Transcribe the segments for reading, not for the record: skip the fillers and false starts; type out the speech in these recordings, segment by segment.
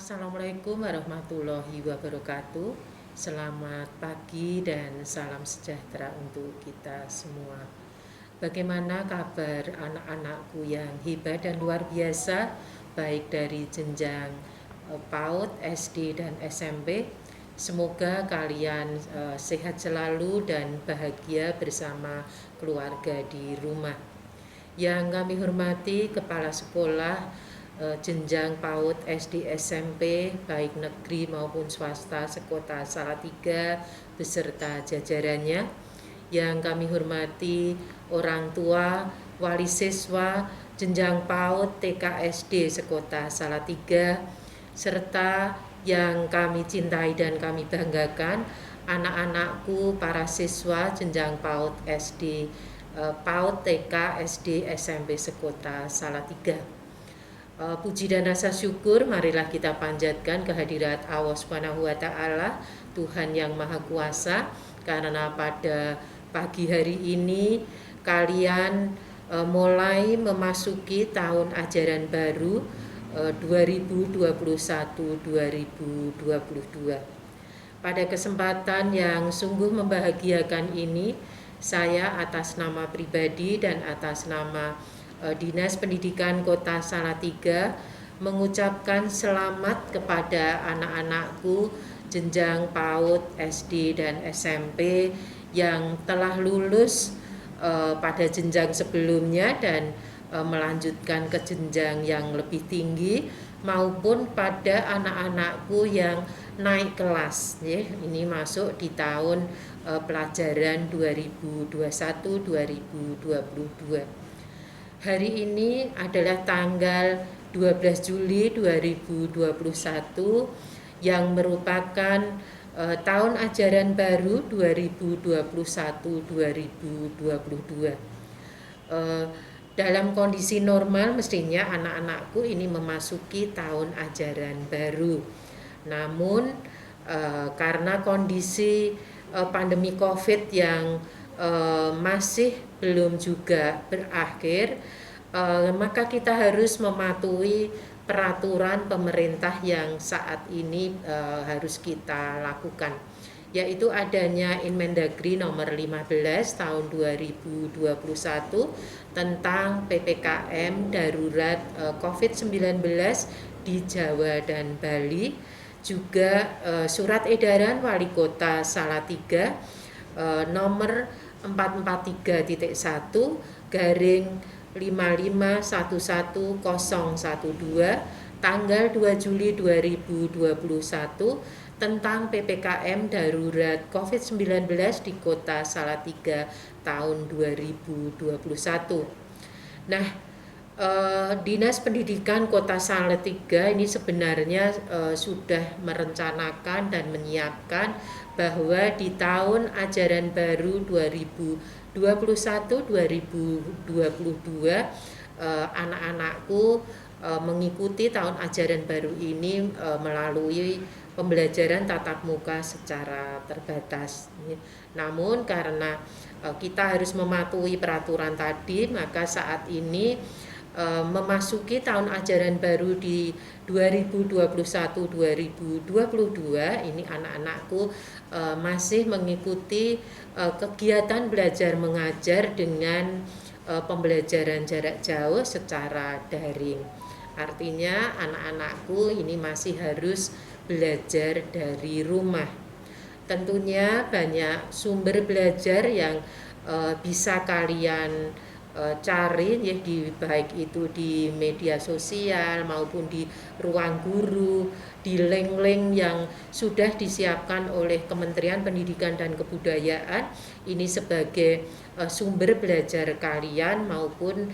Assalamualaikum warahmatullahi wabarakatuh. Selamat pagi dan salam sejahtera untuk kita semua. Bagaimana kabar anak-anakku yang hebat dan luar biasa, baik dari jenjang PAUD, SD dan SMP? Semoga kalian sehat selalu dan bahagia bersama keluarga di rumah. Yang kami hormati Kepala Sekolah jenjang PAUD, SD, SMP, baik negeri maupun swasta sekota Salatiga beserta jajarannya. Yang kami hormati orang tua, wali siswa, jenjang PAUD, TK, SD sekota Salatiga, serta yang kami cintai dan kami banggakan, anak-anakku para siswa jenjang PAUD, SD, PAUD, TK, SD, SMP sekota Salatiga. Puji dan rasa syukur marilah kita panjatkan kehadirat Allah Subhanahu wa taala, Tuhan yang Maha Kuasa, karena pada pagi hari ini kalian mulai memasuki tahun ajaran baru 2021-2022. Pada kesempatan yang sungguh membahagiakan ini, saya atas nama pribadi dan atas nama Dinas Pendidikan Kota Salatiga mengucapkan selamat kepada anak-anakku jenjang PAUD, SD, dan SMP yang telah lulus pada jenjang sebelumnya dan melanjutkan ke jenjang yang lebih tinggi, maupun pada anak-anakku yang naik kelas, ya. Ini masuk di tahun pelajaran 2021-2022. Hari ini adalah tanggal 12 Juli 2021 yang merupakan tahun ajaran baru 2021-2022. Dalam kondisi normal mestinya anak-anakku ini memasuki tahun ajaran baru. Namun karena kondisi pandemi COVID yang masih belum juga berakhir, maka kita harus mematuhi peraturan pemerintah yang saat ini harus kita lakukan, yaitu adanya Inmendagri nomor 15 tahun 2021 tentang PPKM darurat COVID-19 di Jawa dan Bali, juga surat edaran Wali Kota Salatiga nomor 443/5511/12012 tanggal 2 Juli 2021 tentang PPKM darurat COVID-19 di Kota Salatiga tahun 2021. Nah, Dinas Pendidikan Kota Salatiga ini sebenarnya sudah merencanakan dan menyiapkan bahwa di tahun ajaran baru 2021-2022 anak-anakku mengikuti tahun ajaran baru ini melalui pembelajaran tatap muka secara terbatas. Namun karena kita harus mematuhi peraturan tadi, maka saat ini memasuki tahun ajaran baru di 2021-2022 ini anak-anakku masih mengikuti kegiatan belajar mengajar dengan pembelajaran jarak jauh secara daring. Artinya anak-anakku ini masih harus belajar dari rumah. Tentunya banyak sumber belajar yang bisa kalian cari, ya, baik itu di media sosial maupun di ruang guru, di link-link yang sudah disiapkan oleh Kementerian Pendidikan dan Kebudayaan ini sebagai sumber belajar kalian maupun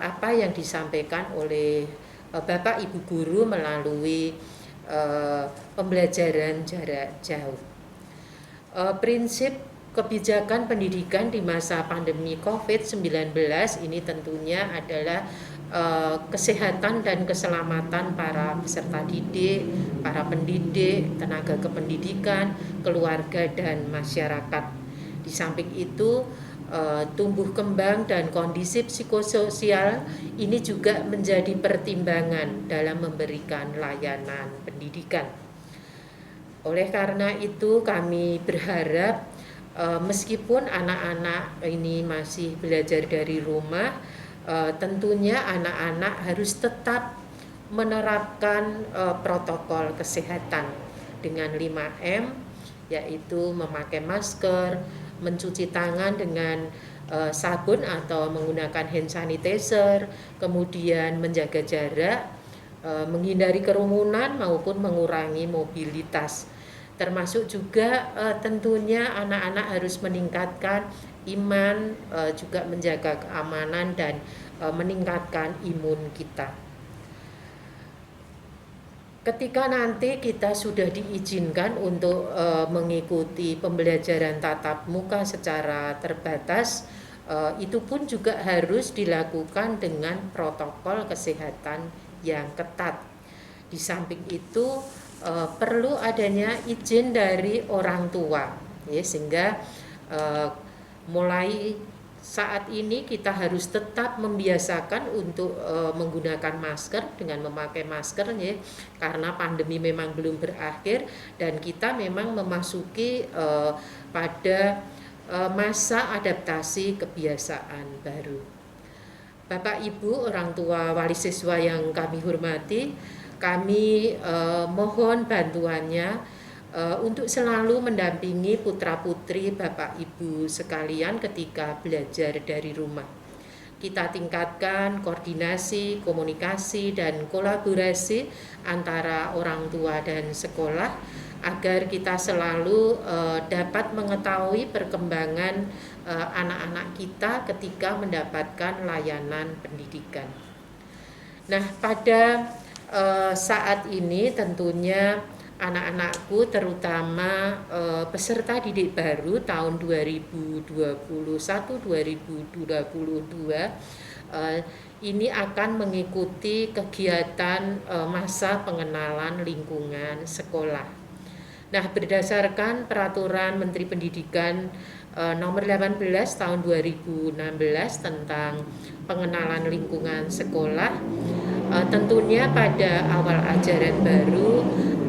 apa yang disampaikan oleh Bapak Ibu guru melalui pembelajaran jarak jauh. Prinsip kebijakan pendidikan di masa pandemi COVID-19 ini tentunya adalah kesehatan dan keselamatan para peserta didik, para pendidik, tenaga kependidikan, keluarga, dan masyarakat. Di samping itu tumbuh kembang dan kondisi psikososial ini juga menjadi pertimbangan dalam memberikan layanan pendidikan. Oleh karena itu kami berharap meskipun anak-anak ini masih belajar dari rumah, tentunya anak-anak harus tetap menerapkan protokol kesehatan dengan 5M, yaitu memakai masker, mencuci tangan dengan sabun atau menggunakan hand sanitizer, kemudian menjaga jarak, menghindari kerumunan maupun mengurangi mobilitas. Termasuk juga tentunya anak-anak harus meningkatkan iman, juga menjaga keamanan dan meningkatkan imun kita. Ketika nanti kita sudah diizinkan untuk mengikuti pembelajaran tatap muka secara terbatas, itu pun juga harus dilakukan dengan protokol kesehatan yang ketat. Di samping itu perlu adanya izin dari orang tua, ya, sehingga mulai saat ini kita harus tetap membiasakan untuk menggunakan masker dengan memakai masker, ya, karena pandemi memang belum berakhir dan kita memang memasuki pada masa adaptasi kebiasaan baru. Bapak Ibu orang tua wali siswa yang kami hormati, kami mohon bantuannya untuk selalu mendampingi putra-putri Bapak Ibu sekalian ketika belajar dari rumah. Kita tingkatkan koordinasi, komunikasi, dan kolaborasi antara orang tua dan sekolah agar kita selalu dapat mengetahui perkembangan anak-anak kita ketika mendapatkan layanan pendidikan. Nah, pada saat ini tentunya anak-anakku terutama peserta didik baru tahun 2021-2022 ini akan mengikuti kegiatan masa pengenalan lingkungan sekolah. Nah, berdasarkan peraturan Menteri Pendidikan nomor 18 tahun 2016 tentang pengenalan lingkungan sekolah, tentunya pada awal ajaran baru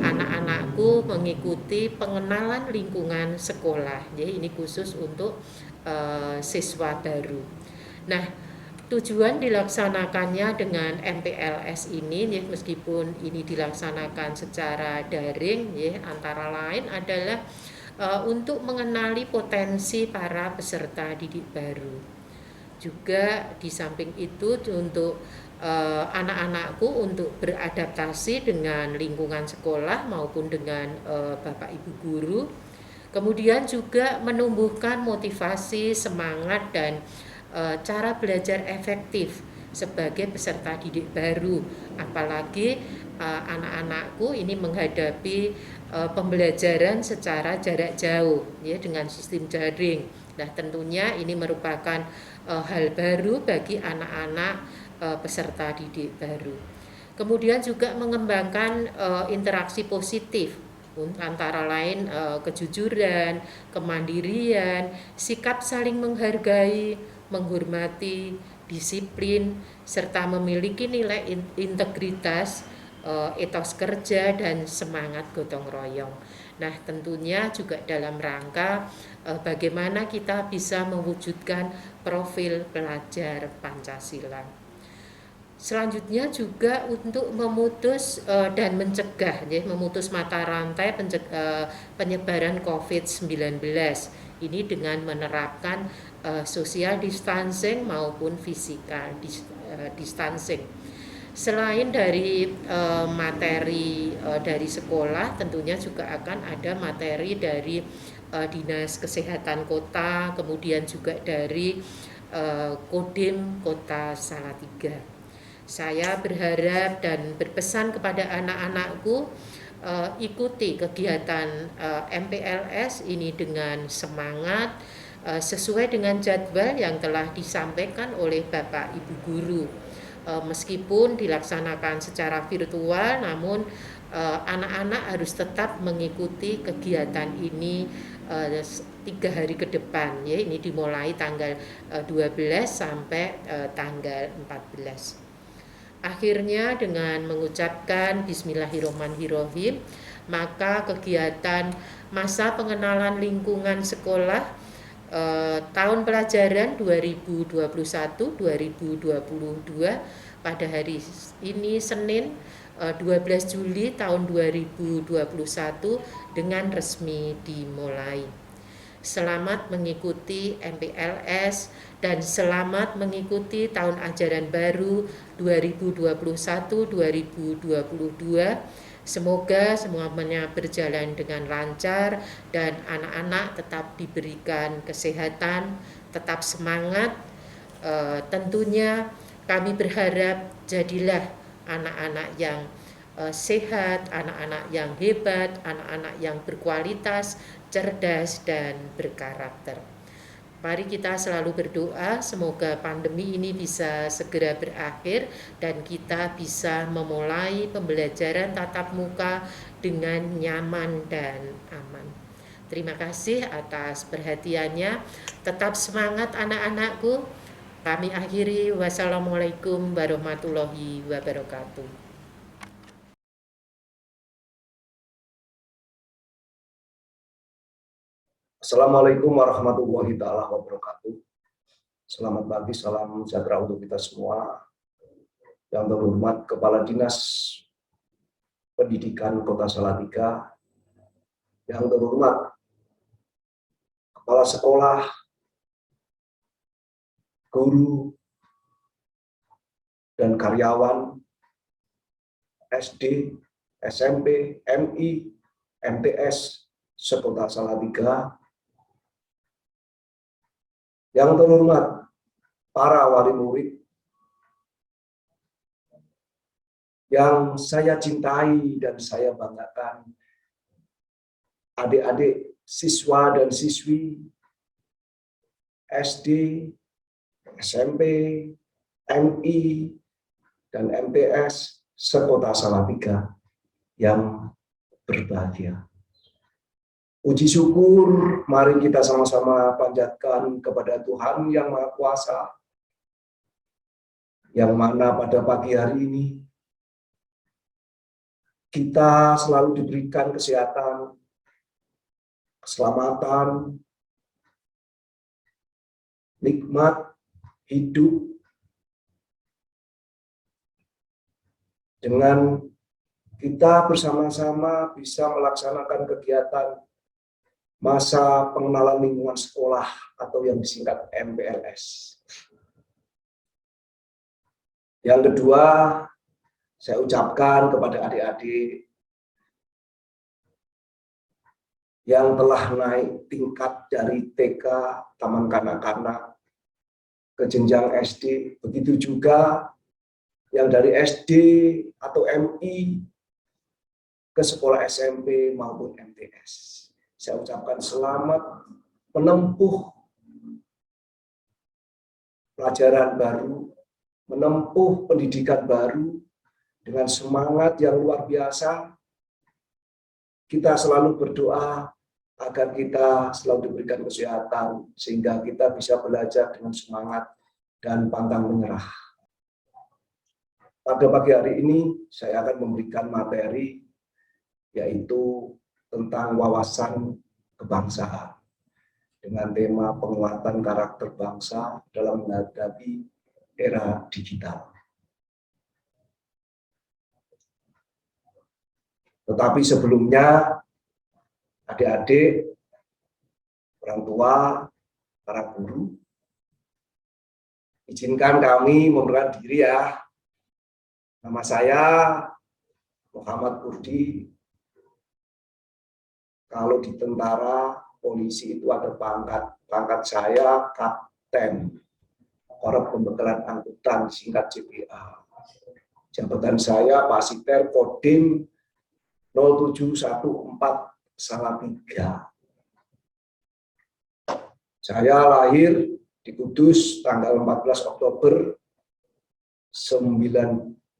anak-anakku mengikuti pengenalan lingkungan sekolah, ya, ini khusus untuk siswa baru. Nah, tujuan dilaksanakannya dengan MPLS ini, ya, meskipun ini dilaksanakan secara daring, ya, antara lain adalah untuk mengenali potensi para peserta didik baru. Juga di samping itu untuk anak-anakku untuk beradaptasi dengan lingkungan sekolah maupun dengan Bapak Ibu guru. Kemudian juga menumbuhkan motivasi, semangat, dan cara belajar efektif sebagai peserta didik baru. Apalagi anak-anakku ini menghadapi pembelajaran secara jarak jauh, ya, dengan sistem daring. Nah, tentunya ini merupakan hal baru bagi anak-anak peserta didik baru. Kemudian juga mengembangkan interaksi positif antara lain kejujuran, kemandirian, sikap saling menghargai, menghormati, disiplin, serta memiliki nilai integritas, etos kerja, dan semangat gotong royong. Nah, tentunya juga dalam rangka bagaimana kita bisa mewujudkan profil pelajar Pancasila. Selanjutnya juga untuk memutus dan mencegah, ya, memutus mata rantai penyebaran COVID-19 ini dengan menerapkan social distancing maupun physical distancing. Selain dari materi dari sekolah, tentunya juga akan ada materi dari Dinas Kesehatan Kota, kemudian juga dari Kodim Kota Salatiga. Saya berharap dan berpesan kepada anak-anakku, ikuti kegiatan MPLS ini dengan semangat, sesuai dengan jadwal yang telah disampaikan oleh Bapak Ibu guru. Meskipun dilaksanakan secara virtual, namun anak-anak harus tetap mengikuti kegiatan ini 3 hari ke depan ya, ini dimulai tanggal 12 sampai tanggal 14. Akhirnya dengan mengucapkan Bismillahirrahmanirrahim, maka kegiatan masa pengenalan lingkungan sekolah tahun pelajaran 2021-2022 pada hari ini Senin 12 Juli tahun 2021 dengan resmi dimulai. Selamat mengikuti MPLS dan selamat mengikuti tahun ajaran baru 2021-2022. Semoga semuanya berjalan dengan lancar dan anak-anak tetap diberikan kesehatan, tetap semangat. Tentunya kami berharap jadilah anak-anak yang sehat, anak-anak yang hebat, anak-anak yang berkualitas, cerdas, dan berkarakter. Mari kita selalu berdoa semoga pandemi ini bisa segera berakhir dan kita bisa memulai pembelajaran tatap muka dengan nyaman dan aman. Terima kasih atas perhatiannya. Tetap semangat anak-anakku. Kami akhiri. Wassalamualaikum warahmatullahi wabarakatuh. Assalamualaikum warahmatullahi wabarakatuh. Selamat pagi, salam sejahtera untuk kita semua. Yang terhormat Kepala Dinas Pendidikan Kota Salatiga, yang terhormat Kepala Sekolah, guru, dan karyawan SD, SMP, MI, MTS, sekota Salatiga, yang terhormat para wali murid yang saya cintai dan saya banggakan, adik-adik siswa dan siswi SD, SMP, MI, dan MTS sekota Salatiga yang berbahagia. Puji syukur, mari kita sama-sama panjatkan kepada Tuhan Yang Maha Kuasa, yang mana pada pagi hari ini kita selalu diberikan kesehatan, keselamatan, nikmat hidup, dengan kita bersama-sama bisa melaksanakan kegiatan masa pengenalan lingkungan sekolah atau yang disingkat MPLS. Yang kedua, saya ucapkan kepada adik-adik yang telah naik tingkat dari TK, Taman Kanak-kanak, ke jenjang SD, begitu juga yang dari SD atau MI ke sekolah SMP maupun MTS. Saya ucapkan selamat menempuh pelajaran baru, menempuh pendidikan baru dengan semangat yang luar biasa. Kita selalu berdoa agar kita selalu diberikan kesehatan, sehingga kita bisa belajar dengan semangat dan pantang menyerah. Pada pagi hari ini, saya akan memberikan materi, yaitu tentang wawasan kebangsaan dengan tema penguatan karakter bangsa dalam menghadapi era digital. Tetapi sebelumnya, adik-adik, orang tua, para guru, izinkan kami memperkenalkan diri ya. Nama saya Muhammad Kurdi. Kalau di tentara, polisi itu ada pangkat saya Kapten Korps Pembekalan Angkutan, singkat CPA. Jabatan saya Pasiter Kodim 0714 Salatiga. Saya lahir di Kudus tanggal 14 Oktober 1978.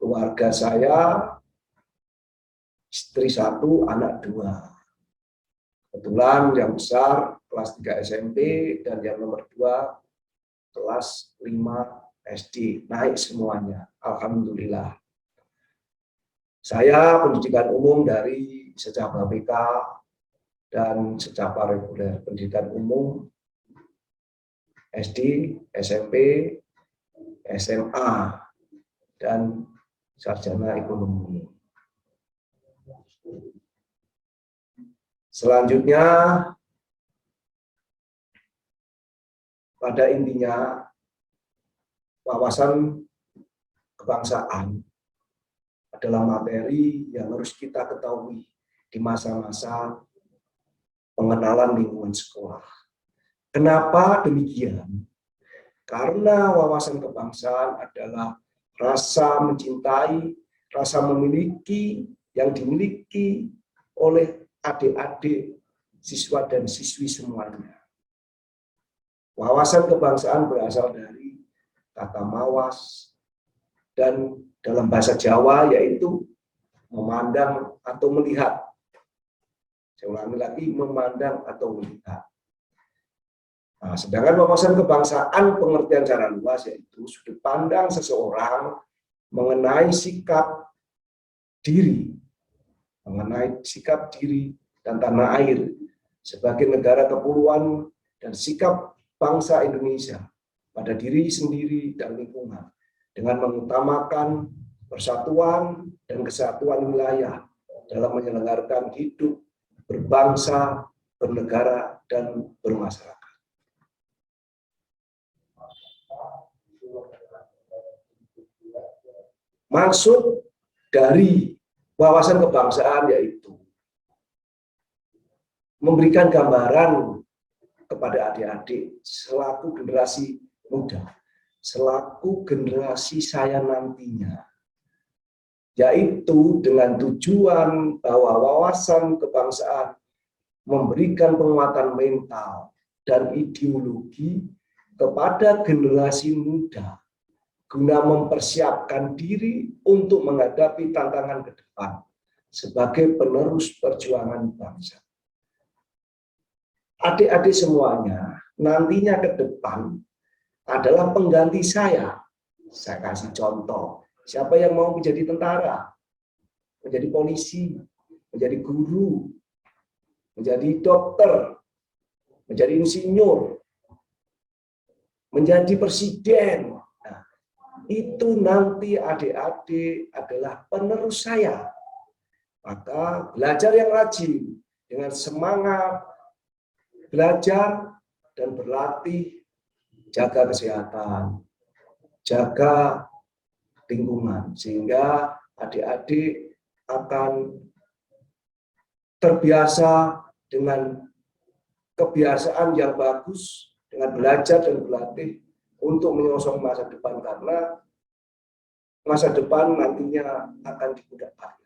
Keluarga saya, istri 1, anak 2. Kebetulan yang besar kelas 3 SMP dan yang nomor 2 kelas 5 SD, naik semuanya. Alhamdulillah. Saya pendidikan umum dari Secapa BK dan Secapa reguler, pendidikan umum SD, SMP, SMA, dan sarjana ekonomi. Selanjutnya, pada intinya, wawasan kebangsaan adalah materi yang harus kita ketahui di masa-masa pengenalan lingkungan sekolah. Kenapa demikian? Karena wawasan kebangsaan adalah rasa mencintai, rasa memiliki yang dimiliki oleh adik-adik, siswa dan siswi semuanya. Wawasan kebangsaan berasal dari kata mawas dan dalam bahasa Jawa yaitu memandang atau melihat. Saya ulangi lagi, memandang atau melihat. Nah, sedangkan wawasan kebangsaan pengertian secara luas yaitu sudut pandang seseorang mengenai sikap diri, dan tanah air sebagai negara kepulauan dan sikap bangsa Indonesia pada diri sendiri dan lingkungan dengan mengutamakan persatuan dan kesatuan wilayah dalam menyelenggarakan hidup berbangsa, bernegara, dan bermasyarakat. Maksud dari wawasan kebangsaan yaitu memberikan gambaran kepada adik-adik selaku generasi muda, selaku generasi saya nantinya, yaitu dengan tujuan bahwa wawasan kebangsaan memberikan penguatan mental dan ideologi kepada generasi muda guna mempersiapkan diri untuk menghadapi tantangan ke depan sebagai penerus perjuangan bangsa. Adik-adik semuanya nantinya ke depan adalah pengganti saya. Saya kasih contoh, siapa yang mau menjadi tentara, menjadi polisi, menjadi guru, menjadi dokter, menjadi insinyur, menjadi presiden. Nah, itu nanti adik-adik adalah penerus saya. Maka belajar yang rajin dengan semangat belajar dan berlatih, jaga kesehatan, jaga lingkungan, sehingga adik-adik akan terbiasa dengan kebiasaan yang bagus, dengan belajar dan berlatih untuk menyongsong masa depan, karena masa depan nantinya akan dibudak payah.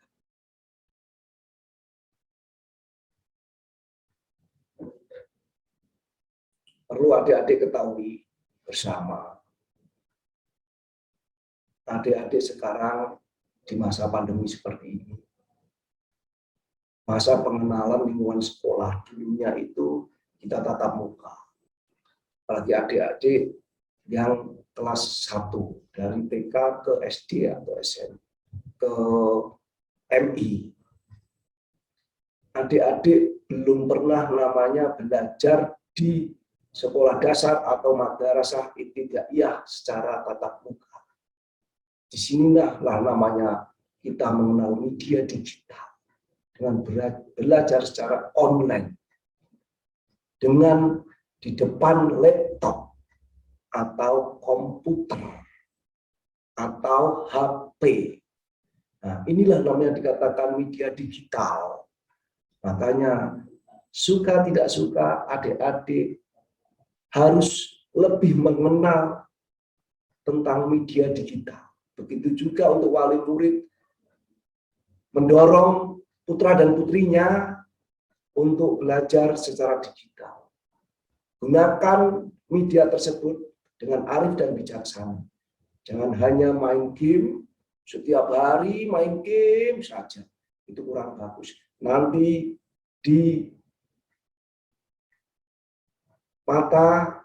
Perlu adik-adik ketahui bersama. Adik-adik sekarang di masa pandemi seperti ini, masa pengenalan lingkungan sekolah dulunya itu kita tatap muka. Apalagi adik-adik yang kelas 1 dari TK ke SD atau SMP ke MI. Adik-adik belum pernah namanya belajar di sekolah dasar atau madrasah ibtidaiyah secara tatap muka. Disinilah namanya kita mengenal media digital dengan belajar secara online, dengan di depan laptop atau komputer atau HP. Nah, inilah namanya dikatakan media digital. Makanya suka tidak suka adik-adik harus lebih mengenal tentang media digital. Begitu juga untuk wali murid mendorong putra dan putrinya untuk belajar secara digital. Gunakan media tersebut dengan arif dan bijaksana. Jangan hanya main game, setiap hari main game saja. Itu kurang bagus. Nanti di mata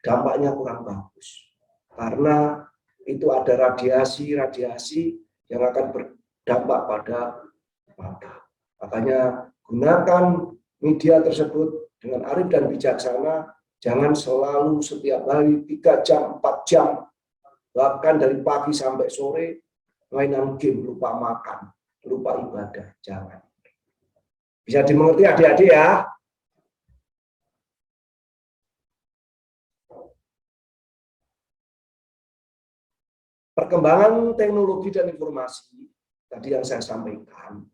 dampaknya kurang bagus. Karena itu ada radiasi yang akan berdampak pada mata. Makanya gunakan media tersebut dengan arif dan bijaksana. Jangan selalu setiap hari 3 jam, 4 jam, bahkan dari pagi sampai sore mainan game, lupa makan, lupa ibadah. Jangan. Bisa dimengerti adik-adik ya? Perkembangan teknologi dan informasi tadi yang saya sampaikan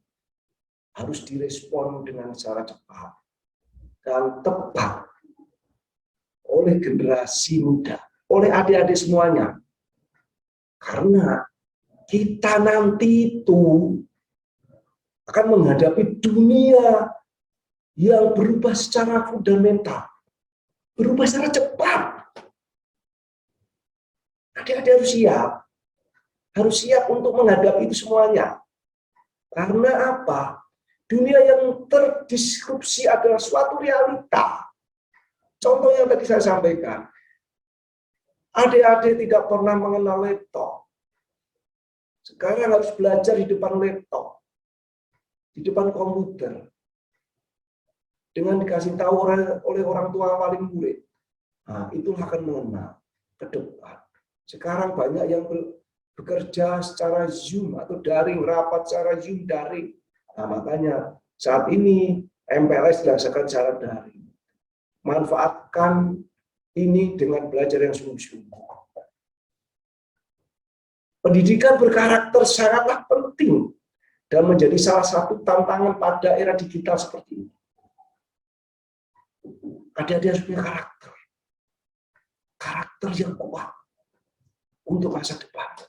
harus direspon dengan secara cepat dan tepat oleh generasi muda, oleh adik-adik semuanya. Karena kita nanti itu akan menghadapi dunia yang berubah secara fundamental, berubah secara cepat. Adik-adik harus siap untuk menghadapi itu semuanya. Karena apa? Dunia yang terdisrupsi adalah suatu realita. Contoh yang tadi saya sampaikan, adik-adik tidak pernah mengenal laptop. Sekarang harus belajar di depan laptop, di depan komputer. Dengan dikasih tahu oleh orang tua wali murid, nah, itulah akan mengenal ke depan. Sekarang banyak yang bekerja secara Zoom atau daring, rapat secara Zoom daring. Nah, makanya saat ini MPLS dilaksanakan secara daring. Manfaatkan ini dengan belajar yang sungguh-sungguh. Pendidikan berkarakter sangatlah penting dan menjadi salah satu tantangan pada era digital seperti ini. Adik-adik harus punya karakter yang kuat untuk masa depan.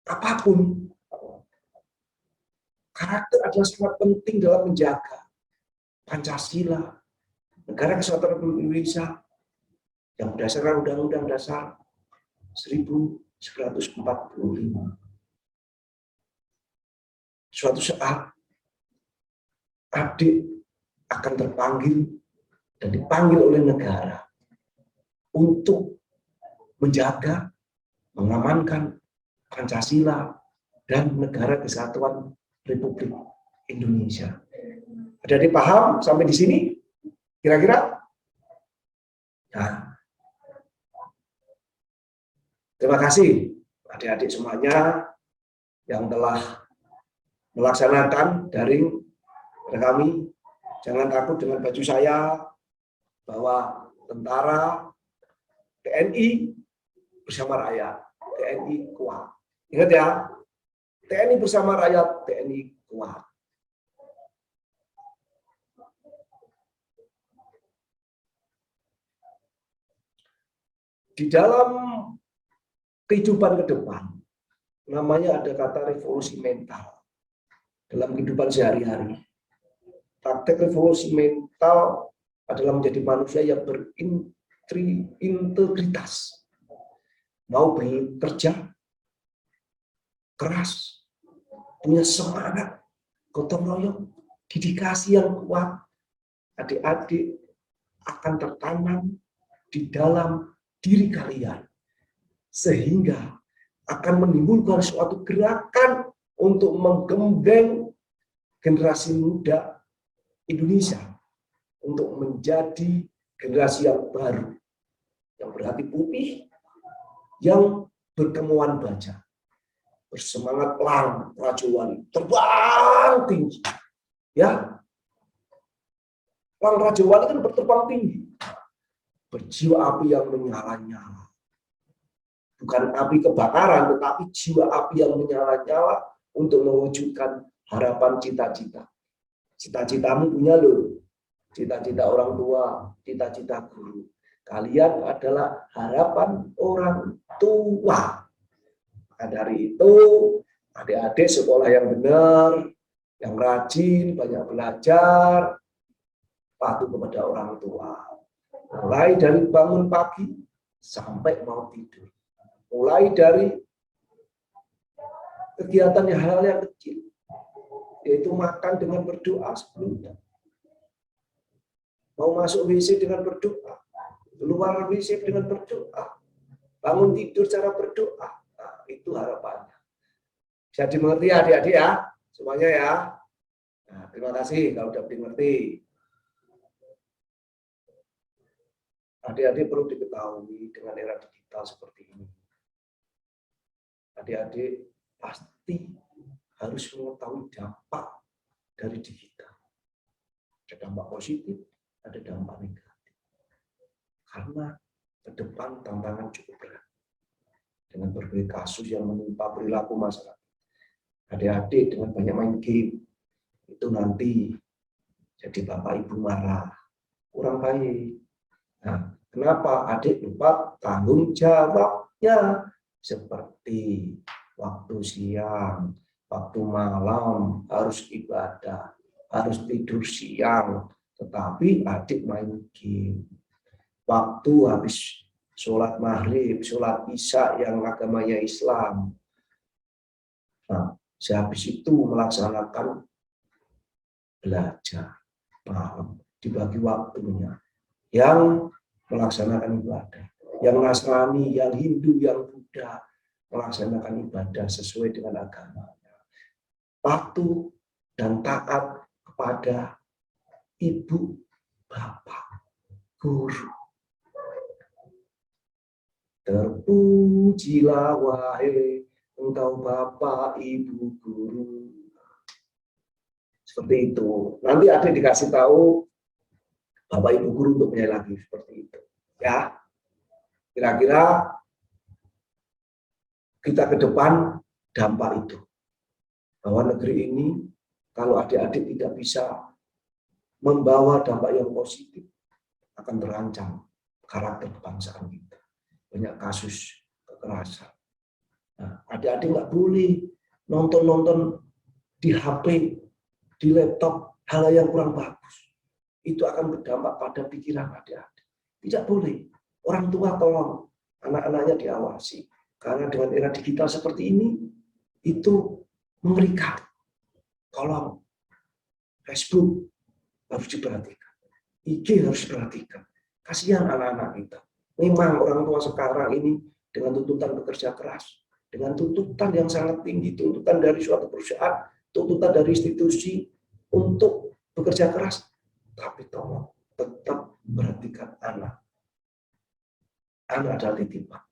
Apapun, karakter adalah sangat penting dalam menjaga Pancasila, Negara Kesatuan Republik Indonesia yang berdasarkan Undang-Undang Dasar 1945. Suatu saat adik akan terpanggil dan dipanggil oleh negara untuk menjaga, mengamankan Pancasila dan Negara Kesatuan Republik Indonesia. Ada dipaham sampai di sini? Kira-kira? Nah, terima kasih adik-adik semuanya yang telah melaksanakan daring pada kami. Jangan takut dengan baju saya, bahwa tentara, TNI bersama rakyat, TNI kuat. Ingat ya, TNI bersama rakyat, TNI kuat. Di dalam kehidupan ke depan, namanya ada kata revolusi mental. Dalam kehidupan sehari-hari, praktek revolusi mental adalah menjadi manusia yang berintegritas, mau bekerja keras, punya semangat, gotong royong, dedikasi yang kuat. Adik-adik akan tertanam di dalam diri kalian, sehingga akan menimbulkan suatu gerakan untuk menggembleng generasi muda Indonesia untuk menjadi generasi yang baru, yang berhati putih, yang berkemauan baja, bersemangat pelang Raja Wali, terbang tinggi, ya. Pelang Raja Wali kan berterbang tinggi, berjiwa api yang menyala-nyala. Bukan api kebakaran, tetapi jiwa api yang menyala-nyala untuk mewujudkan harapan cita-cita. Cita-citamu punya loh, cita-cita orang tua, cita-cita guru. Kalian adalah harapan orang tua. Maka dari itu, adik-adik sekolah yang benar, yang rajin, banyak belajar, patuh kepada orang tua. Mulai dari bangun pagi sampai mau tidur. Mulai dari kegiatan hal yang kecil, yaitu makan dengan berdoa sebelumnya. Mau masuk WC dengan berdoa, keluar WC dengan berdoa, bangun tidur cara berdoa. Nah, itu harapannya. Bisa dimengerti ya adik-adik ya, semuanya ya. Nah, terima kasih kalau sudah dimengerti. Adik-adik perlu diketahui dengan era digital seperti ini. Adik-adik pasti harus mengetahui dampak dari digital. Ada dampak positif, ada dampak negatif. Karena ke depan tantangan cukup berat. Dengan berbagai kasus yang menimpa perilaku masyarakat. Adik-adik dengan banyak main game, itu nanti jadi bapak ibu marah, kurang baik. Nah, kenapa adik lupa tanggung jawabnya? Seperti waktu siang, waktu malam harus ibadah, harus tidur siang, tetapi adik main game. Waktu habis sholat maghrib, sholat isya yang agamanya Islam. Nah, sehabis itu melaksanakan belajar malam, dibagi waktunya. Yang melaksanakan ibadah, yang Nasrani, yang Hindu, yang Buddha melaksanakan ibadah sesuai dengan agamanya. Patuh dan taat kepada ibu, bapak, guru. Terpujilah wahai engkau bapak, ibu, guru. Seperti itu. Nanti ada dikasih tahu bapak ibu guru untuk menilai lagi seperti itu. Ya, kira-kira kita ke depan dampak itu. Bahwa negeri ini kalau adik-adik tidak bisa membawa dampak yang positif, akan terancam karakter kebangsaan kita. Banyak kasus kekerasan. Nah, adik-adik nggak boleh nonton-nonton di HP, di laptop, hal yang kurang bagus. Itu akan berdampak pada pikiran adik-adik. Tidak boleh. Orang tua tolong anak-anaknya diawasi. Karena dengan era digital seperti ini, itu mengerikan. Tolong. Facebook harus diperhatikan. IG harus diperhatikan. Kasihan anak-anak kita. Memang orang tua sekarang ini dengan tuntutan bekerja keras, dengan tuntutan yang sangat tinggi, tuntutan dari suatu perusahaan, tuntutan dari institusi untuk bekerja keras. Tapi tolong tetap perhatikan anak. Anak adalah titipan.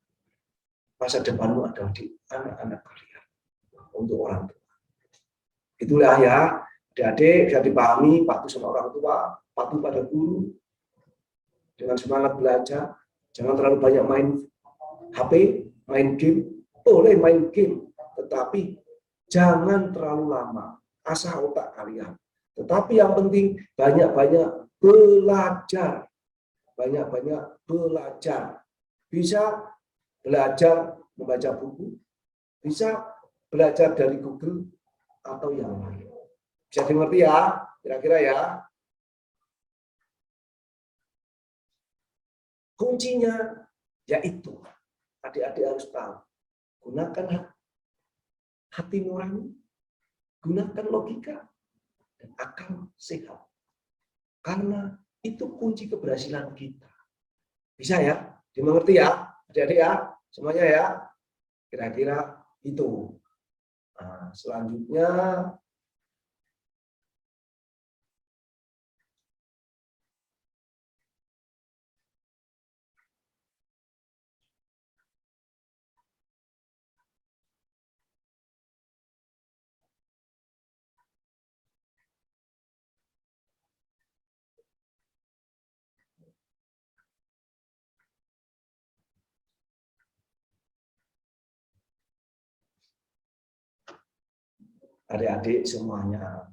Masa depanmu adalah di anak-anak kalian. Untuk orang tua. Itulah ya, adik-adik bisa dipahami, patuh sama orang tua, patuh pada guru, dengan semangat belajar, jangan terlalu banyak main HP, main game, boleh main game, tetapi jangan terlalu lama, asah otak kalian. Tetapi yang penting banyak-banyak belajar, banyak-banyak belajar. Bisa belajar membaca buku, bisa belajar dari Google atau yang lain. Bisa dimengerti ya, kira-kira ya. Kuncinya yaitu adik-adik harus tahu, gunakan hati nurani, gunakan logika dan akal sehat. Karena itu kunci keberhasilan kita. Bisa ya? Dimengerti ya? Adik-adik ya? Semuanya ya? Kira-kira itu. Nah, selanjutnya adik-adik semuanya.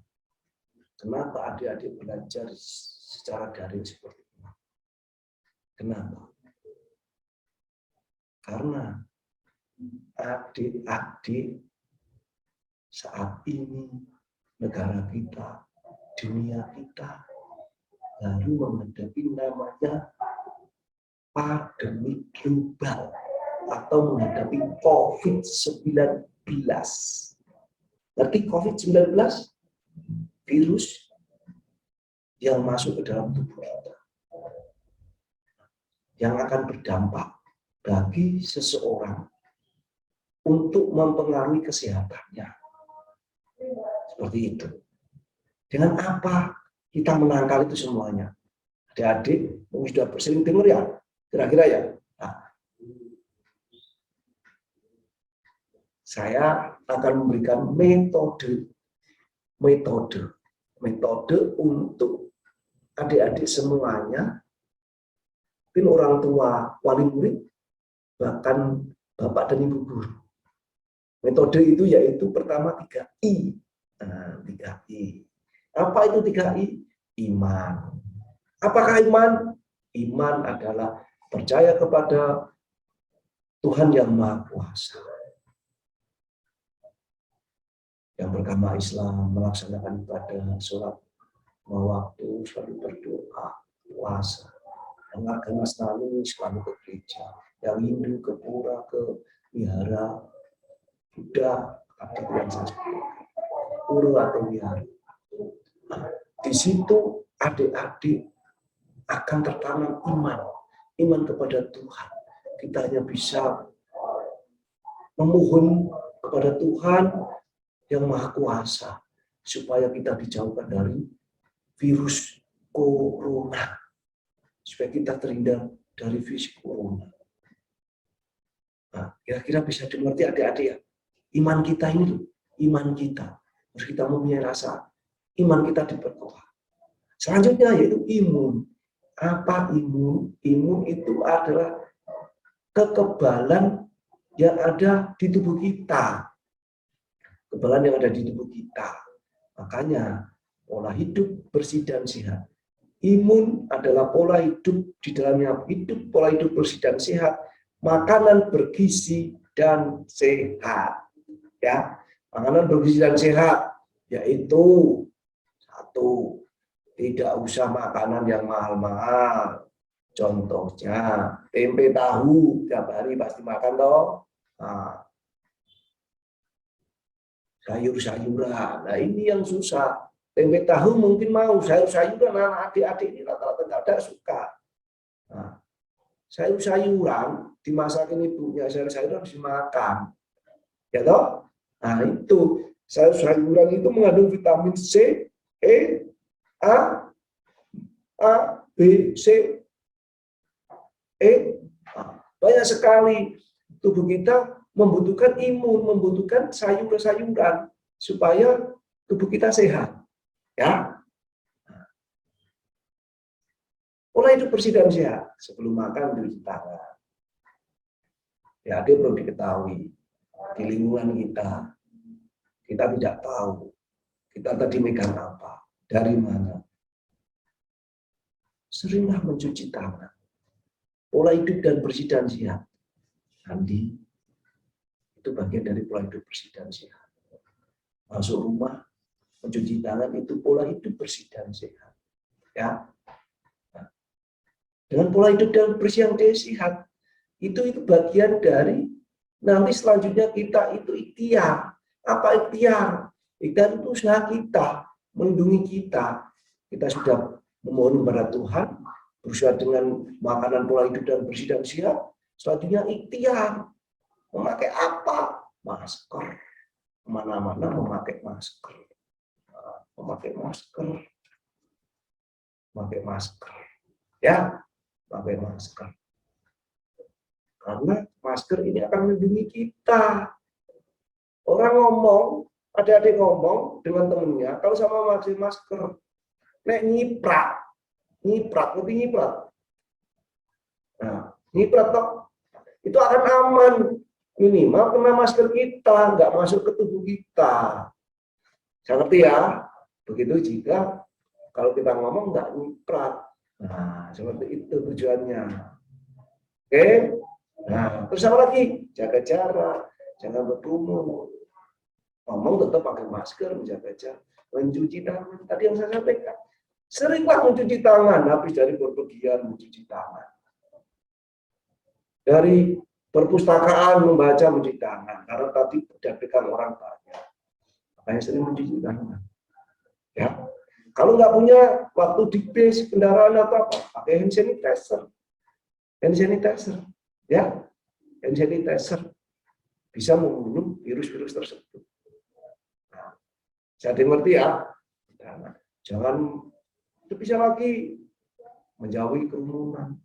Kenapa adik-adik belajar secara daring seperti ini? Kenapa? Karena adik-adik saat ini negara kita, dunia kita baru menghadapi namanya pandemi global atau menghadapi COVID-19. Ngerti COVID-19? Virus yang masuk ke dalam tubuh kita. yang akan berdampak bagi seseorang untuk mempengaruhi kesehatannya. Seperti itu. Dengan apa kita menangkal itu semuanya? Adik-adik sudah sering dengar ya, kira-kira ya. Nah, saya akan memberikan metode untuk adik-adik semuanya, mungkin orang tua, wali murid, bahkan bapak dan ibu guru. Metode itu yaitu pertama 3I. Nah, 3I. Apa itu 3I? Iman. Apakah iman? Iman adalah percaya kepada Tuhan yang Maha Kuasa, yang beragama Islam, melaksanakan ibadah, sholat waktu, selalu berdoa, puasa. Yang agama Nasrani selalu ke gereja, yang Hindu ke pura, ke wihara, Buddha, yang saya sebutkan, pura atau wihara. Nah, di situ adik-adik akan tertanam iman kepada Tuhan. Kita hanya bisa memohon kepada Tuhan yang Maha Kuasa supaya kita dijauhkan dari virus corona, supaya kita terhindar dari virus corona. Nah, kira-kira bisa dimengerti adik-adik ya? Iman kita ini, iman kita harus kita mempunyai rasa iman kita diperkuat. Selanjutnya yaitu imun. Apa imun? Imun itu adalah kekebalan yang ada di tubuh kita. Kekebalan yang ada di tubuh kita. Makanya pola hidup bersih dan sehat. Imun adalah pola hidup, di dalamnya hidup, pola hidup bersih dan sehat, makanan bergizi dan sehat. Ya, makanan bergizi dan sehat yaitu satu, tidak usah makanan yang mahal-mahal. Contohnya tempe tahu tiap hari pasti makan toh. Nah, sayur-sayuran. Nah, ini yang susah. Tempe tahu mungkin mau, sayur-sayuran anak adik-adik ini rata-rata tidak suka. Nah, sayur-sayuran dimasakin ibunya, sayur-sayuran harus dimakan. Ya toh? Nah, itu sayur-sayuran itu mengandung vitamin C, E, A, B, C, E. Banyak sekali tubuh kita membutuhkan imun, membutuhkan sayur-sayuran supaya tubuh kita sehat. Ya. Pola hidup bersih dan sehat. Sebelum makan cuci tangan. Ya, dia perlu diketahui di lingkungan kita tidak tahu kita tadi megang apa, dari mana. Seringlah mencuci tangan. Pola hidup dan bersih dan sehat. Mandi itu bagian dari pola hidup bersih dan sehat. Masuk rumah, mencuci tangan itu pola hidup bersih dan sehat. Ya. Nah, dengan pola hidup dan bersih dan sehat, itu bagian dari nanti selanjutnya kita itu ikhtiar. Apa ikhtiar? Ikhtiar itu usaha kita, melindungi kita. Kita sudah memohon kepada Tuhan, berusaha dengan makanan pola hidup dan bersih dan sehat. Selanjutnya ikhtiar. Memakai apa? Masker. Kemana-mana memakai masker. Memakai masker. Memakai masker. Ya, pakai masker. Karena masker ini akan melindungi kita. Orang ngomong, adik-adik ngomong dengan temennya, kalau sama pakai masker, nek nyiprat, ngerti nyiprat? Nah, nyiprat toh, itu akan aman. Minimal kena masker kita, nggak masuk ke tubuh kita. Saya ngerti ya? Begitu jika kalau kita ngomong nggak nyiprat. Nah, seperti itu tujuannya. Oke? Nah, terus apa lagi? Jaga jarak, jangan berkerumun. Ngomong tetap pakai masker, menjaga jarak, mencuci tangan. Tadi yang saya sampaikan, seringlah mencuci tangan, habis dari berpergian mencuci tangan. Dari perpustakaan membaca mencuci tangan, karena tadi berdampingan orang banyak. Makanya sering mencuci tangan. Ya, kalau nggak punya waktu di bis kendaraan atau apa, pakai hand sanitizer. hand sanitizer, ya, hand sanitizer bisa membunuh virus-virus tersebut. Nah, jadi ngerti ya, nah, jangan bisa lagi menjauhi kerumunan.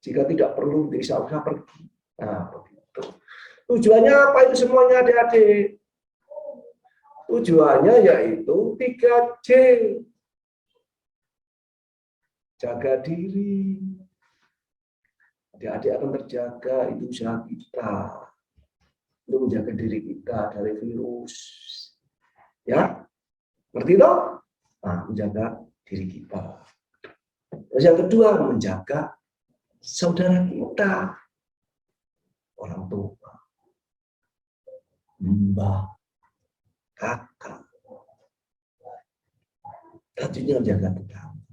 Jika tidak perlu, tidak usah pergi. Nah, begitu. Tujuannya apa itu semuanya, adik-adik? Tujuannya yaitu 3J. Jaga diri. Adik-adik akan terjaga, itu usaha kita. Untuk menjaga diri kita dari virus. Ya, ngerti toh? Nah, menjaga diri kita. Terus yang kedua, menjaga saudara kita. Orang tua. Mbah. Kakak. Tentunya menjaga tetangga.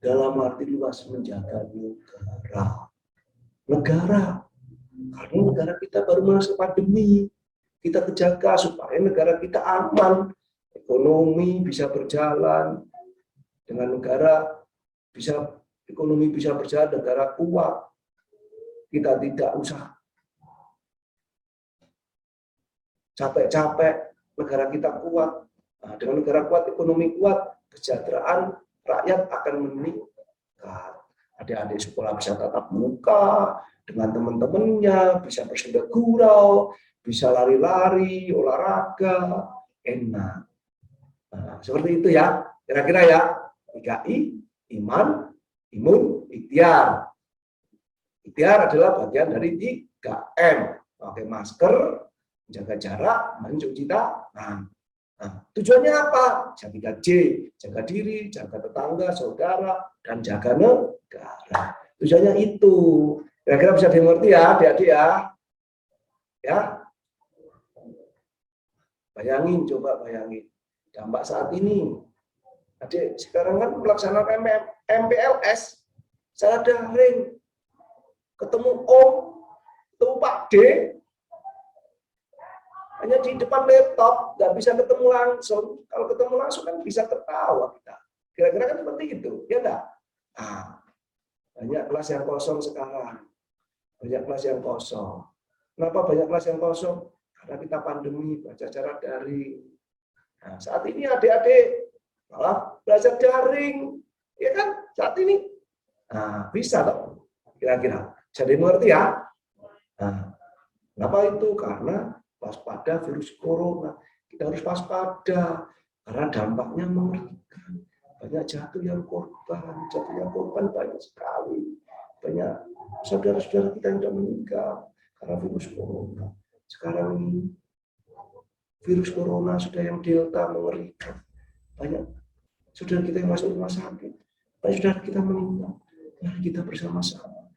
Dalam arti luas menjaga negara. Negara. Karena negara kita baru masuk pandemi. Kita kejaga supaya negara kita aman. Ekonomi bisa berjalan. Dengan negara bisa, ekonomi bisa berjalan, negara kuat. Kita tidak usah capek-capek, negara kita kuat. Nah, dengan negara kuat, ekonomi kuat, kesejahteraan rakyat akan meningkat. Adik-adik sekolah bisa tatap muka dengan teman-temannya, bisa bersenda gurau, bisa lari-lari, olahraga, enak. Nah, seperti itu ya, kira-kira ya. 3I, iman, imun, ikhtiar. Ikhtiar adalah bagian dari 3M. Pakai masker, jaga jarak, mencuci tangan. Nah, tujuannya apa? Jaga 3J, jaga diri, jaga tetangga, saudara, dan jaga negara. Tujuannya itu. Kira-kira bisa dimengerti ya, adik-adik ya. Ya. Bayangin, coba bayangin. Dampak saat ini. Adik, sekarang kan melaksanakan MPLS secara daring. Ketemu Om, ketemu Pak D, hanya di depan laptop, nggak bisa ketemu langsung. Kalau ketemu langsung kan bisa tertawa kita. Kira-kira kan seperti itu, ya enggak? Nah, banyak kelas yang kosong sekarang. Banyak kelas yang kosong. Kenapa banyak kelas yang kosong? Karena kita pandemi, baca secara daring. Nah, saat ini adik-adik malah belajar daring. Ya kan? Saat ini. Nah, bisa toh? Kira-kira. Jadi mengerti ya? Nah, kenapa itu? Karena waspada virus corona. Kita harus waspada karena dampaknya mengerikan. Banyak jatuh yang korban banyak sekali. Banyak saudara-saudara kita yang sudah meninggal karena virus corona. Sekarang ini virus corona sudah yang delta mengerikan. Banyak saudara kita yang masuk rumah sakit. Banyak saudara kita meninggal. Mari kita bersama-sama.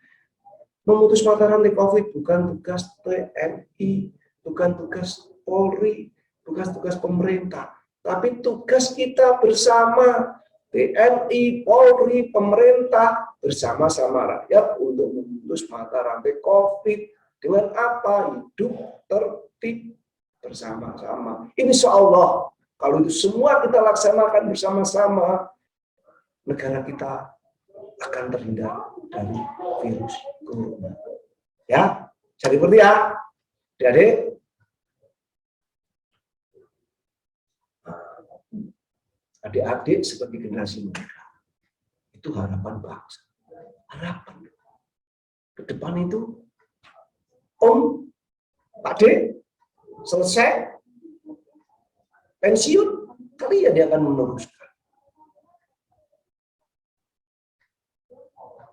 Memutus mata rantai COVID bukan tugas TNI, bukan tugas Polri, bukan tugas pemerintah, tapi tugas kita bersama TNI, Polri, pemerintah, bersama-sama rakyat untuk memutus mata rantai COVID dengan apa? Hidup tertib bersama-sama. Insya Allah, kalau itu semua kita laksanakan bersama-sama, negara kita akan terhindar dari virus corona. Ya, jadi seperti ya, adik-adik. Adik-adik sebagai generasi muda, itu harapan bangsa. Harapan. Ke depan itu, Om, Pak D, selesai, pensiun, kalian yang akan meneruskan.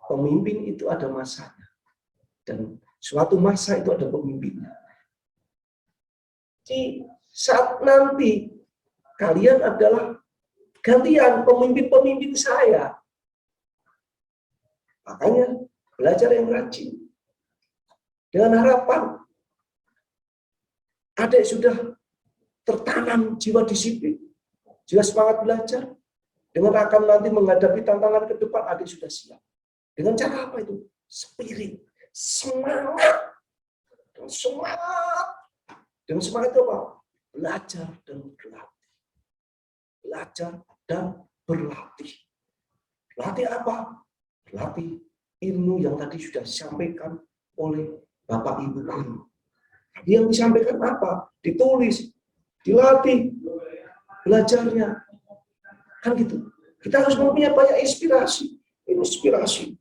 Pemimpin itu ada masanya. Dan suatu masa itu ada pemimpinnya. Di saat nanti kalian adalah gantian pemimpin-pemimpin saya. Makanya belajar yang rajin. Dengan harapan adik sudah tertanam jiwa disiplin, jiwa semangat belajar. Dengan akan nanti menghadapi tantangan ke depan, adik sudah siap. Dengan cara apa itu? Spirit, semangat, dan semangat. Dengan semangat itu apa? Belajar dan berlatih. Belajar dan berlatih. Berlatih apa? Berlatih ilmu yang tadi sudah disampaikan oleh Bapak Ibu guru. Yang disampaikan apa? Ditulis, dilatih, belajarnya. Kan gitu. Kita harus mempunyai banyak inspirasi. Inspirasi.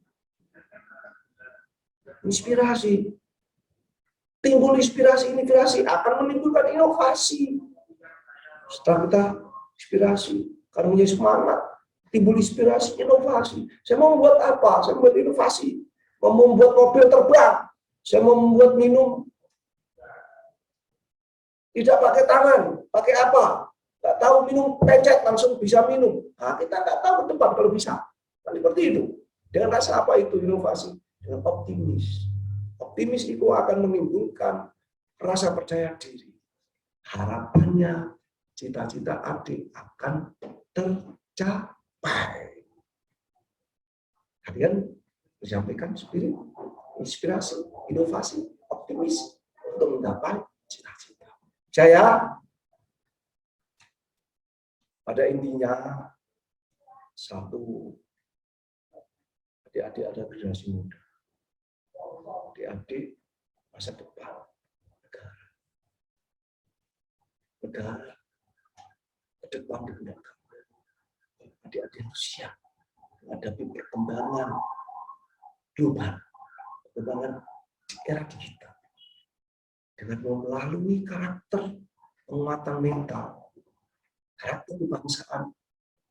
Timbul inspirasi akan menimbulkan inovasi. Setelah kita inspirasi, karena punya semangat, timbul inspirasi, inovasi. Saya mau membuat apa? Saya membuat inovasi. Mau membuat mobil terbang. Saya mau membuat minum. Tidak pakai tangan. Pakai apa? Nggak tahu minum, pencet langsung bisa minum. Nah, kita nggak tahu ke depan kalau bisa. Nah, seperti itu. Dengan rasa apa itu inovasi? Dengan optimis. Optimis itu akan menimbulkan rasa percaya diri. Harapannya, cita-cita adik akan tercapai. Kalian menyampaikan spirit, inspirasi, inovasi, optimis untuk menggapai cita-cita. Saya pada intinya satu, adik-adik ada generasi muda. Adik-adik masa depan negara ke depan digunakan. Adik-adik harus siap menghadapi perkembangan global, perkembangan di era digital dengan melalui karakter penguatan mental, karakter kebangsaan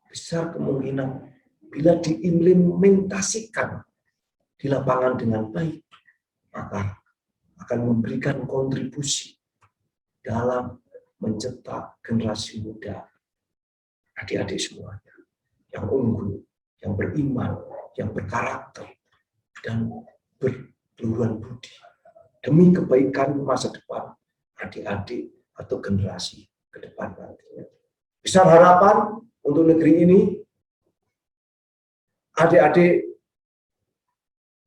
besar kemungkinan bila diimplementasikan di lapangan dengan baik, maka akan memberikan kontribusi dalam mencetak generasi muda, adik-adik semuanya, yang unggul, yang beriman, yang berkarakter, dan berkeluhuran budi, demi kebaikan masa depan adik-adik atau generasi ke depan nantinya. Besar harapan untuk negeri ini, adik-adik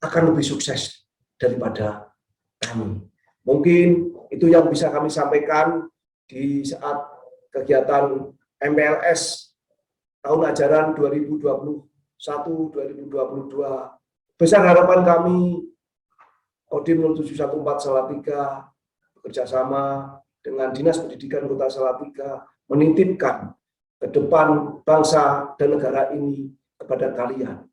akan lebih sukses daripada kami. Mungkin itu yang bisa kami sampaikan di saat kegiatan MPLS tahun ajaran 2021-2022. Besar harapan kami, Kodim 0714 Salatiga bekerjasama dengan Dinas Pendidikan Kota Salatiga menitipkan ke depan bangsa dan negara ini kepada kalian.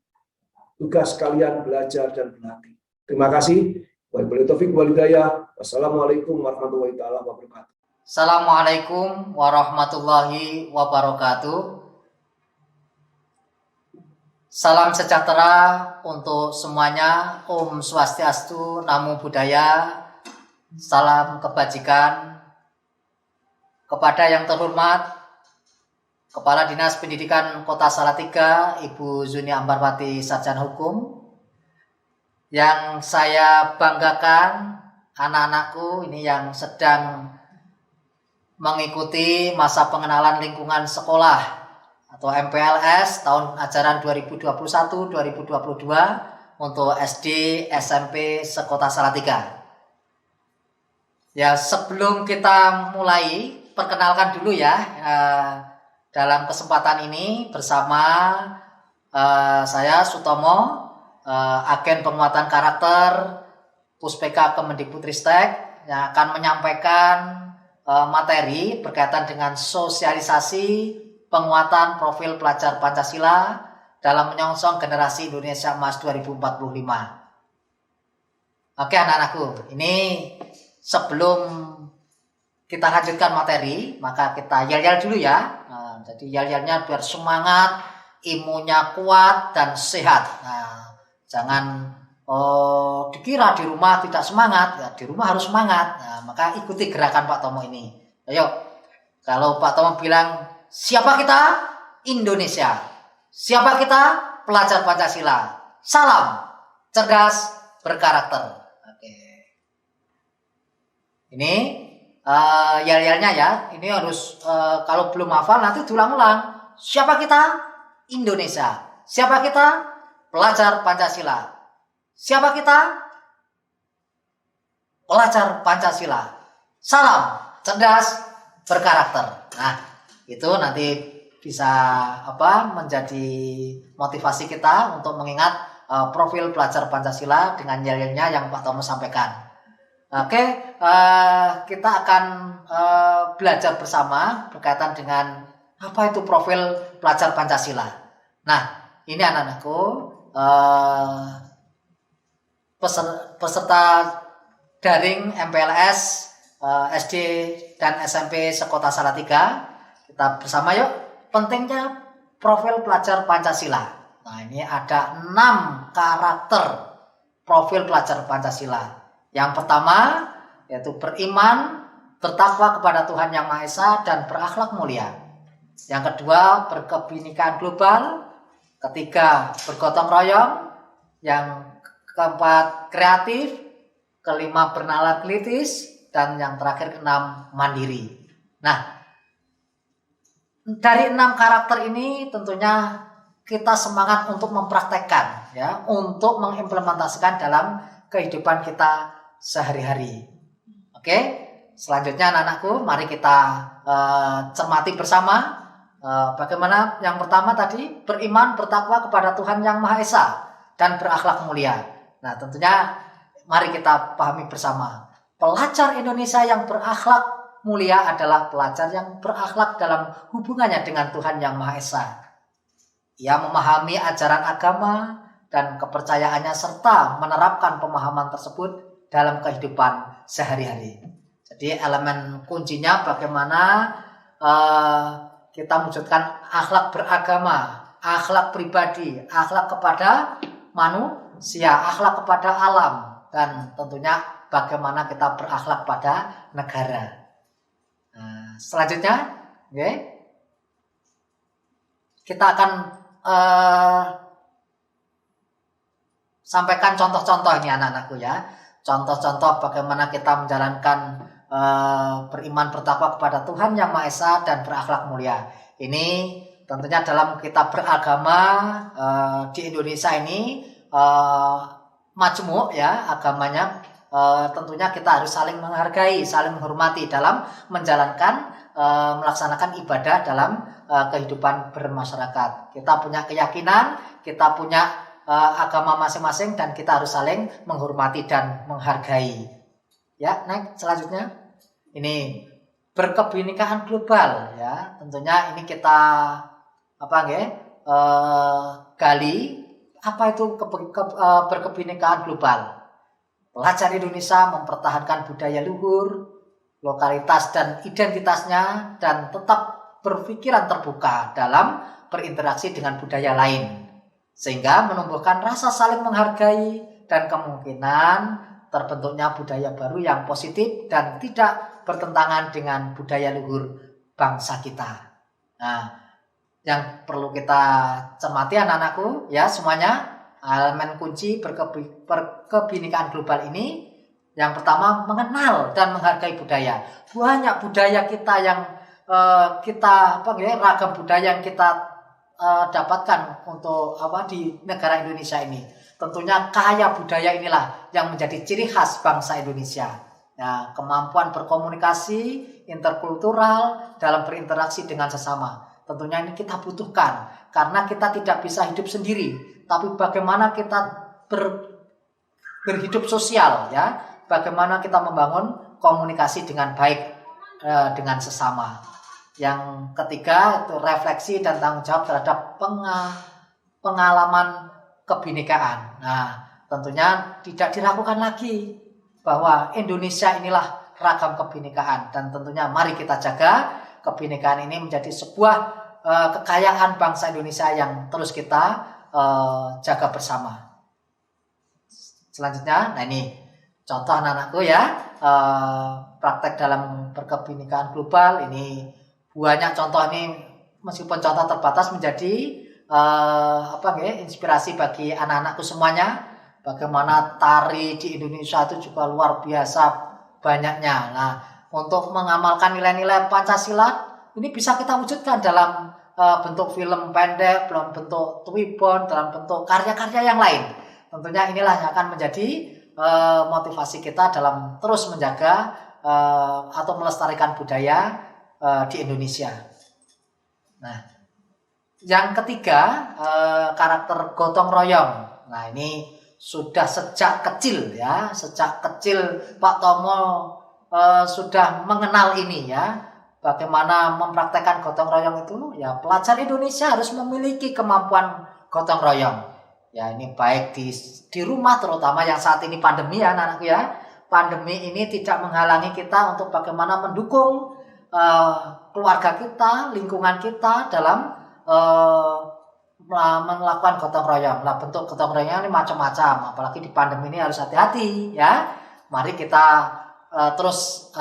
Tugas kalian belajar dan berlatih. Terima kasih. Wabillahi taufiq wal hidayah. Wassalamualaikum warahmatullahi wabarakatuh. Assalamualaikum warahmatullahi wabarakatuh. Salam sejahtera untuk semuanya. Om Swastiastu, Namo Buddhaya. Salam kebajikan. Kepada yang terhormat Kepala Dinas Pendidikan Kota Salatiga, Ibu Zuni Ambarwati Sarjana Hukum. Yang saya banggakan, anak-anakku ini yang sedang mengikuti masa pengenalan lingkungan sekolah atau MPLS tahun ajaran 2021-2022 untuk SD, SMP sekota Salatiga. Ya, sebelum kita mulai, perkenalkan dulu ya, dalam kesempatan ini bersama saya Sutomo, agen penguatan karakter Puspeka Kemendikbudristek, yang akan menyampaikan materi berkaitan dengan sosialisasi penguatan profil pelajar Pancasila dalam menyongsong generasi Indonesia Emas 2045. Oke anak-anakku, ini sebelum kita lanjutkan materi, maka kita yel-yel dulu ya. Jadi yel-yelnya biar semangat, imunnya kuat dan sehat. Nah, jangan dikira di rumah tidak semangat, ya di rumah harus semangat. Nah, maka ikuti gerakan Pak Tomo ini. Ayo, kalau Pak Tomo bilang, siapa kita? Indonesia. Siapa kita? Pelajar Pancasila. Salam, cerdas, berkarakter. Oke. Ini yel-yelnya ya. Ini harus, kalau belum hafal nanti diulang-ulang. Siapa kita? Indonesia. Siapa kita? Pelajar Pancasila. Siapa kita? Pelajar Pancasila. Salam, cerdas, berkarakter. Nah, itu nanti bisa menjadi motivasi kita untuk mengingat profil pelajar Pancasila dengan yel-yelnya yang Pak Tomo sampaikan. Oke, kita akan belajar bersama berkaitan dengan apa itu profil pelajar Pancasila. Nah, ini anak-anakku, peserta daring MPLS SD dan SMP sekota Salatiga. Kita bersama yuk, pentingnya profil pelajar Pancasila. Nah, ini ada 6 karakter profil pelajar Pancasila. Yang pertama yaitu beriman, bertakwa kepada Tuhan Yang Maha Esa dan berakhlak mulia. Yang kedua berkebinekaan global. Ketiga bergotong royong. Yang keempat kreatif. Kelima bernalar kritis. Dan yang terakhir keenam mandiri. Nah, dari 6 karakter ini tentunya kita semangat untuk mempraktekkan, ya, untuk mengimplementasikan dalam kehidupan kita sehari-hari. Oke, selanjutnya anak-anakku, mari kita cermati bersama bagaimana yang pertama tadi, beriman bertakwa kepada Tuhan Yang Maha Esa dan berakhlak mulia. Nah, tentunya mari kita pahami bersama, pelajar Indonesia yang berakhlak mulia adalah pelajar yang berakhlak dalam hubungannya dengan Tuhan Yang Maha Esa. Ia memahami ajaran agama dan kepercayaannya serta menerapkan pemahaman tersebut dalam kehidupan sehari-hari. Jadi elemen kuncinya bagaimana kita mewujudkan akhlak beragama, akhlak pribadi, akhlak kepada manusia, akhlak kepada alam, dan tentunya bagaimana kita berakhlak pada negara. Nah, selanjutnya, okay, kita akan sampaikan contoh-contoh ini anak-anakku, ya. Contoh-contoh bagaimana kita menjalankan beriman bertakwa kepada Tuhan Yang Maha Esa dan berakhlak mulia. Ini tentunya dalam kita beragama di Indonesia ini majmuk, ya, agamanya. Tentunya kita harus saling menghargai, saling menghormati dalam menjalankan melaksanakan ibadah dalam kehidupan bermasyarakat. Kita punya keyakinan, kita punya agama masing-masing, dan kita harus saling menghormati dan menghargai. Ya, next selanjutnya. Ini berkebinekaan global, ya. Tentunya ini kita gali apa itu berkebinekaan global. Pelajar Indonesia mempertahankan budaya luhur, lokalitas dan identitasnya, dan tetap berpikiran terbuka dalam berinteraksi dengan budaya lain, sehingga menumbuhkan rasa saling menghargai dan kemungkinan terbentuknya budaya baru yang positif dan tidak bertentangan dengan budaya luhur bangsa kita. Nah, yang perlu kita cermati anak-anakku, ya, semuanya, elemen kunci berkebinekaan global ini, yang pertama mengenal dan menghargai budaya. Banyak budaya kita yang ragam budaya yang kita dapatkan untuk di negara Indonesia ini. Tentunya kaya budaya inilah yang menjadi ciri khas bangsa Indonesia. Nah, kemampuan berkomunikasi interkultural dalam berinteraksi dengan sesama. Tentunya ini kita butuhkan karena kita tidak bisa hidup sendiri, tapi bagaimana kita berhidup sosial, ya, bagaimana kita membangun komunikasi dengan baik dengan sesama. Yang ketiga itu refleksi dan tanggung jawab terhadap pengalaman kebinekaan. Nah, tentunya tidak diragukan lagi bahwa Indonesia inilah ragam kebinekaan, dan tentunya mari kita jaga kebinekaan ini menjadi sebuah kekayaan bangsa Indonesia yang terus kita jaga bersama. Selanjutnya, nah ini contoh anak-anakku, ya, praktek dalam berkebinekaan global. Ini banyak contoh, ini meskipun contoh terbatas menjadi inspirasi bagi anak-anakku semuanya. Bagaimana tari di Indonesia itu juga luar biasa banyaknya. Nah, untuk mengamalkan nilai-nilai Pancasila ini bisa kita wujudkan dalam bentuk film pendek, dalam bentuk twibbon, dalam bentuk karya-karya yang lain. Tentunya inilah yang akan menjadi motivasi kita dalam terus menjaga atau melestarikan budaya di Indonesia. Nah, yang ketiga, karakter gotong royong. Nah, ini sudah sejak kecil ya, sejak kecil Pak Tomo sudah mengenal ini ya, bagaimana mempraktekkan gotong royong itu. Ya, pelajar Indonesia harus memiliki kemampuan gotong royong. Ya, ini baik di rumah, terutama yang saat ini pandemi ya anak-anakku ya. Pandemi ini tidak menghalangi kita untuk bagaimana mendukung keluarga kita, lingkungan kita dalam melakukan gotong royong. Nah, bentuk gotong royong ini macam-macam, apalagi di pandemi ini harus hati-hati ya. Mari kita terus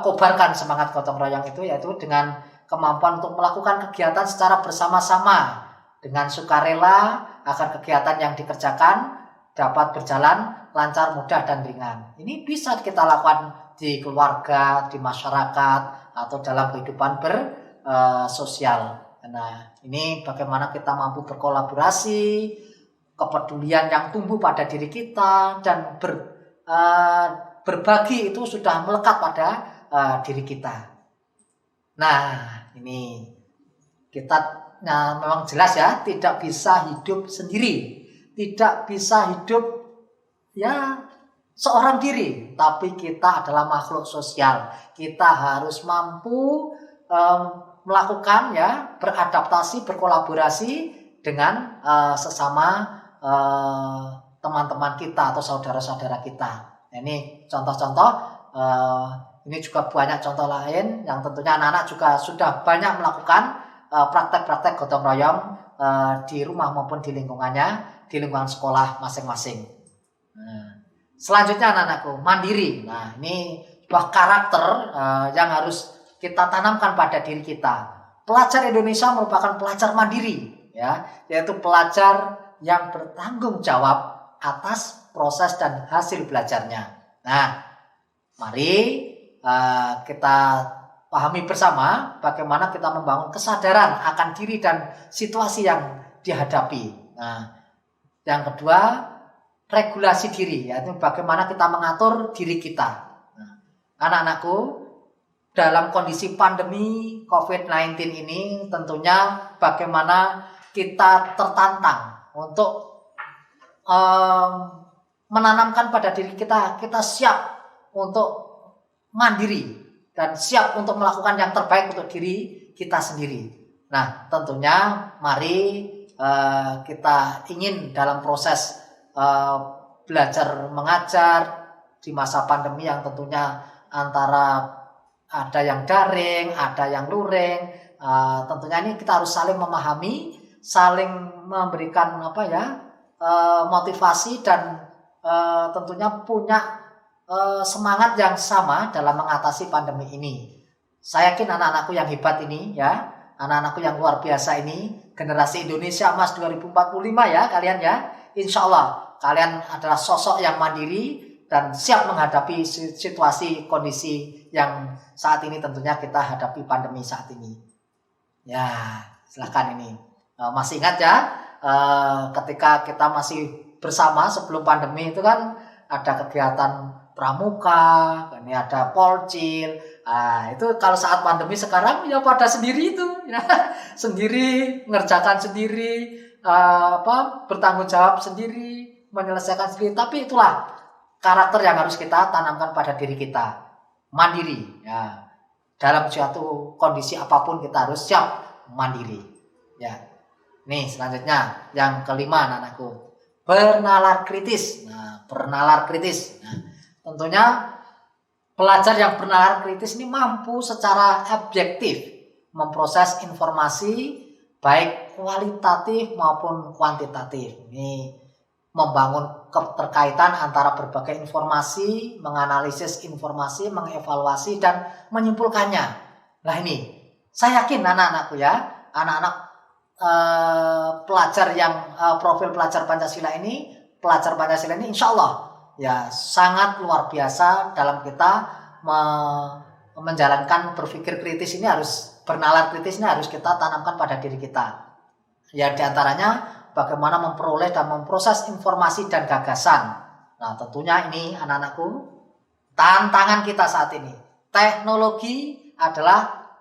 kobarkan semangat gotong royong itu, yaitu dengan kemampuan untuk melakukan kegiatan secara bersama-sama dengan sukarela agar kegiatan yang dikerjakan dapat berjalan lancar, mudah, dan ringan. Ini bisa kita lakukan di keluarga, di masyarakat, atau dalam kehidupan bersosial. Nah, ini bagaimana kita mampu berkolaborasi, kepedulian yang tumbuh pada diri kita, dan berbagi itu sudah melekat pada diri kita. Nah, ini kita memang jelas ya, tidak bisa hidup sendiri, tidak bisa hidup ya seorang diri, tapi kita adalah makhluk sosial. Kita harus mampu melakukan ya, beradaptasi, berkolaborasi dengan sesama teman-teman kita atau saudara-saudara kita. Nah, ini contoh-contoh, ini juga banyak contoh lain yang tentunya anak-anak juga sudah banyak melakukan praktek-praktek gotong royong di rumah maupun di lingkungannya, di lingkungan sekolah masing-masing. Nah, selanjutnya anak-anakku, mandiri. Nah, ini sebuah karakter yang harus kita tanamkan pada diri kita. Pelajar Indonesia merupakan pelajar mandiri, ya, yaitu pelajar yang bertanggung jawab atas proses dan hasil belajarnya. Nah, mari kita pahami bersama bagaimana kita membangun kesadaran akan diri dan situasi yang dihadapi. Nah, yang kedua, regulasi diri, yaitu bagaimana kita mengatur diri kita. Nah, anak-anakku, dalam kondisi pandemi COVID-19 ini tentunya bagaimana kita tertantang untuk menanamkan pada diri kita, kita siap untuk mandiri dan siap untuk melakukan yang terbaik untuk diri kita sendiri. Nah, tentunya mari kita ingin dalam proses belajar mengajar di masa pandemi yang tentunya antara ada yang daring, ada yang luring. Tentunya ini kita harus saling memahami, saling memberikan motivasi dan tentunya punya semangat yang sama dalam mengatasi pandemi ini. Saya yakin anak-anakku yang hebat ini ya, anak-anakku yang luar biasa ini, generasi Indonesia Emas 2045 ya kalian ya. Insya Allah kalian adalah sosok yang mandiri dan siap menghadapi situasi kondisi yang saat ini tentunya kita hadapi, pandemi saat ini. Ya, silakan ini. Masih ingat ya, ketika kita masih bersama sebelum pandemi itu kan ada kegiatan pramuka, ini ada polcil. Itu kalau saat pandemi sekarang ya pada sendiri itu, ya. Sendiri, mengerjakan sendiri, bertanggung jawab sendiri, menyelesaikan sendiri. Tapi itulah karakter yang harus kita tanamkan pada diri kita, mandiri. Ya. Dalam suatu kondisi apapun kita harus siap mandiri. Ya. Nih selanjutnya yang kelima anak-anakku, bernalar kritis. Nah, bernalar kritis. Nah, tentunya pelajar yang bernalar kritis ini mampu secara objektif memproses informasi baik kualitatif maupun kuantitatif. Ini membangun keterkaitan antara berbagai informasi, menganalisis informasi, mengevaluasi dan menyimpulkannya. Nah ini, saya yakin anak-anakku ya, anak-anak pelajar yang profil pelajar Pancasila ini insya Allah ya sangat luar biasa dalam kita menjalankan berpikir kritis ini, harus bernalar kritis ini harus kita tanamkan pada diri kita. Ya diantaranya bagaimana memperoleh dan memproses informasi dan gagasan. Nah tentunya ini anak-anakku tantangan kita saat ini. Teknologi adalah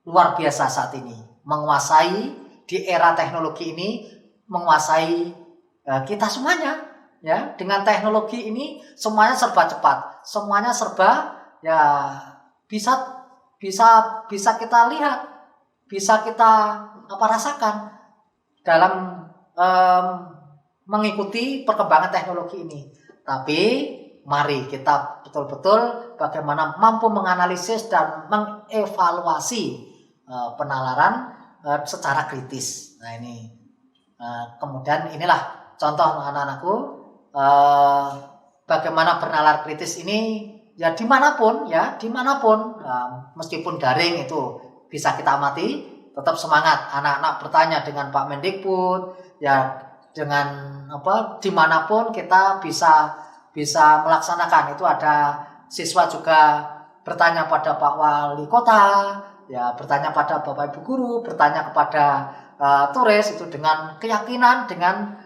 luar biasa saat ini. Menguasai di era teknologi ini, menguasai kita semuanya ya, dengan teknologi ini semuanya serba cepat, semuanya serba ya bisa kita lihat, bisa kita rasakan dalam mengikuti perkembangan teknologi ini. Tapi mari kita betul-betul bagaimana mampu menganalisis dan mengevaluasi penalaran secara kritis. Nah ini kemudian inilah contoh anak-anakku bagaimana bernalar kritis ini ya dimanapun, meskipun daring itu bisa kita amati, tetap semangat anak-anak bertanya dengan Pak Mendikbud ya, dengan dimanapun kita bisa melaksanakan itu. Ada siswa juga bertanya pada Pak Wali Kota ya, bertanya pada Bapak Ibu Guru, bertanya kepada turis itu dengan keyakinan, dengan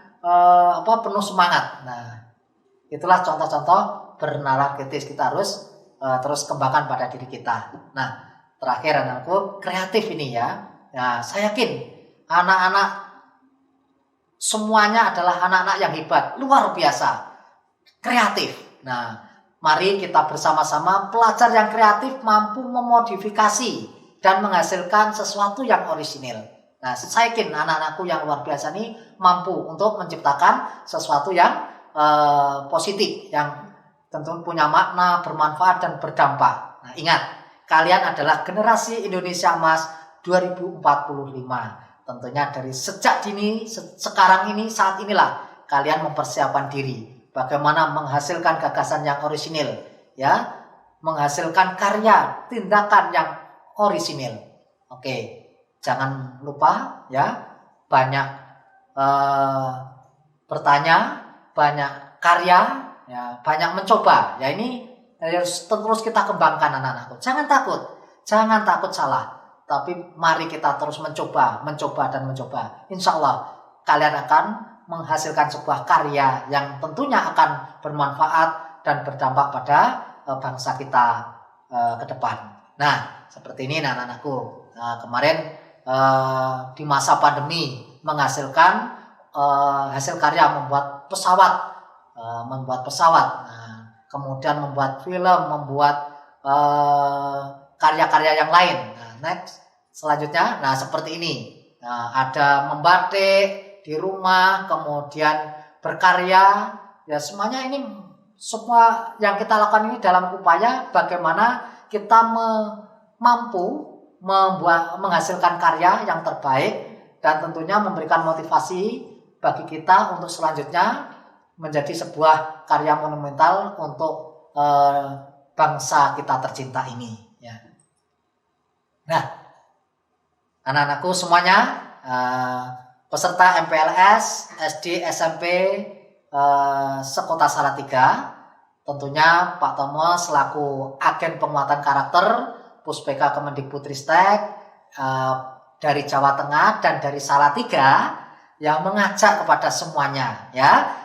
penuh semangat. Nah itulah contoh-contoh bernalar kritis. Kita harus terus kembangkan pada diri kita. Nah terakhir anakku, kreatif ini ya. Nah, saya yakin anak-anak semuanya adalah anak-anak yang hebat, luar biasa, kreatif. Nah, mari kita bersama-sama pelajar yang kreatif mampu memodifikasi dan menghasilkan sesuatu yang orisinil. Nah, saya yakin anak-anakku yang luar biasa ini mampu untuk menciptakan sesuatu yang positif, yang tentu punya makna, bermanfaat, dan berdampak. Nah, ingat, kalian adalah generasi Indonesia Emas 2045. Tentunya dari sejak dini, sekarang ini, saat inilah kalian mempersiapkan diri bagaimana menghasilkan gagasan yang orisinil, ya, menghasilkan karya, tindakan yang orisinil. Oke, jangan lupa ya, banyak bertanya, banyak karya, ya, banyak mencoba. Ya ini harus terus kita kembangkan anak-anakku. Jangan takut salah. Tapi mari kita terus mencoba dan mencoba. Insya Allah kalian akan menghasilkan sebuah karya yang tentunya akan bermanfaat dan berdampak pada bangsa kita ke depan. Nah, seperti ini anak-anakku. Kemarin di masa pandemi menghasilkan hasil karya membuat pesawat. Nah, kemudian membuat film, membuat karya-karya yang lain. Next, selanjutnya, nah seperti ini. Nah, ada membatik di rumah, kemudian berkarya, ya semuanya ini, semua yang kita lakukan ini dalam upaya bagaimana kita mampu menghasilkan karya yang terbaik dan tentunya memberikan motivasi bagi kita untuk selanjutnya menjadi sebuah karya monumental untuk bangsa kita tercinta ini. Ya. Nah, anak-anakku semuanya, peserta MPLS, SD, SMP, sekota Salatiga, tentunya Pak Tomo selaku agen penguatan karakter Puspeka Kemendikbudristek dari Jawa Tengah dan dari Salatiga yang mengajak kepada semuanya ya,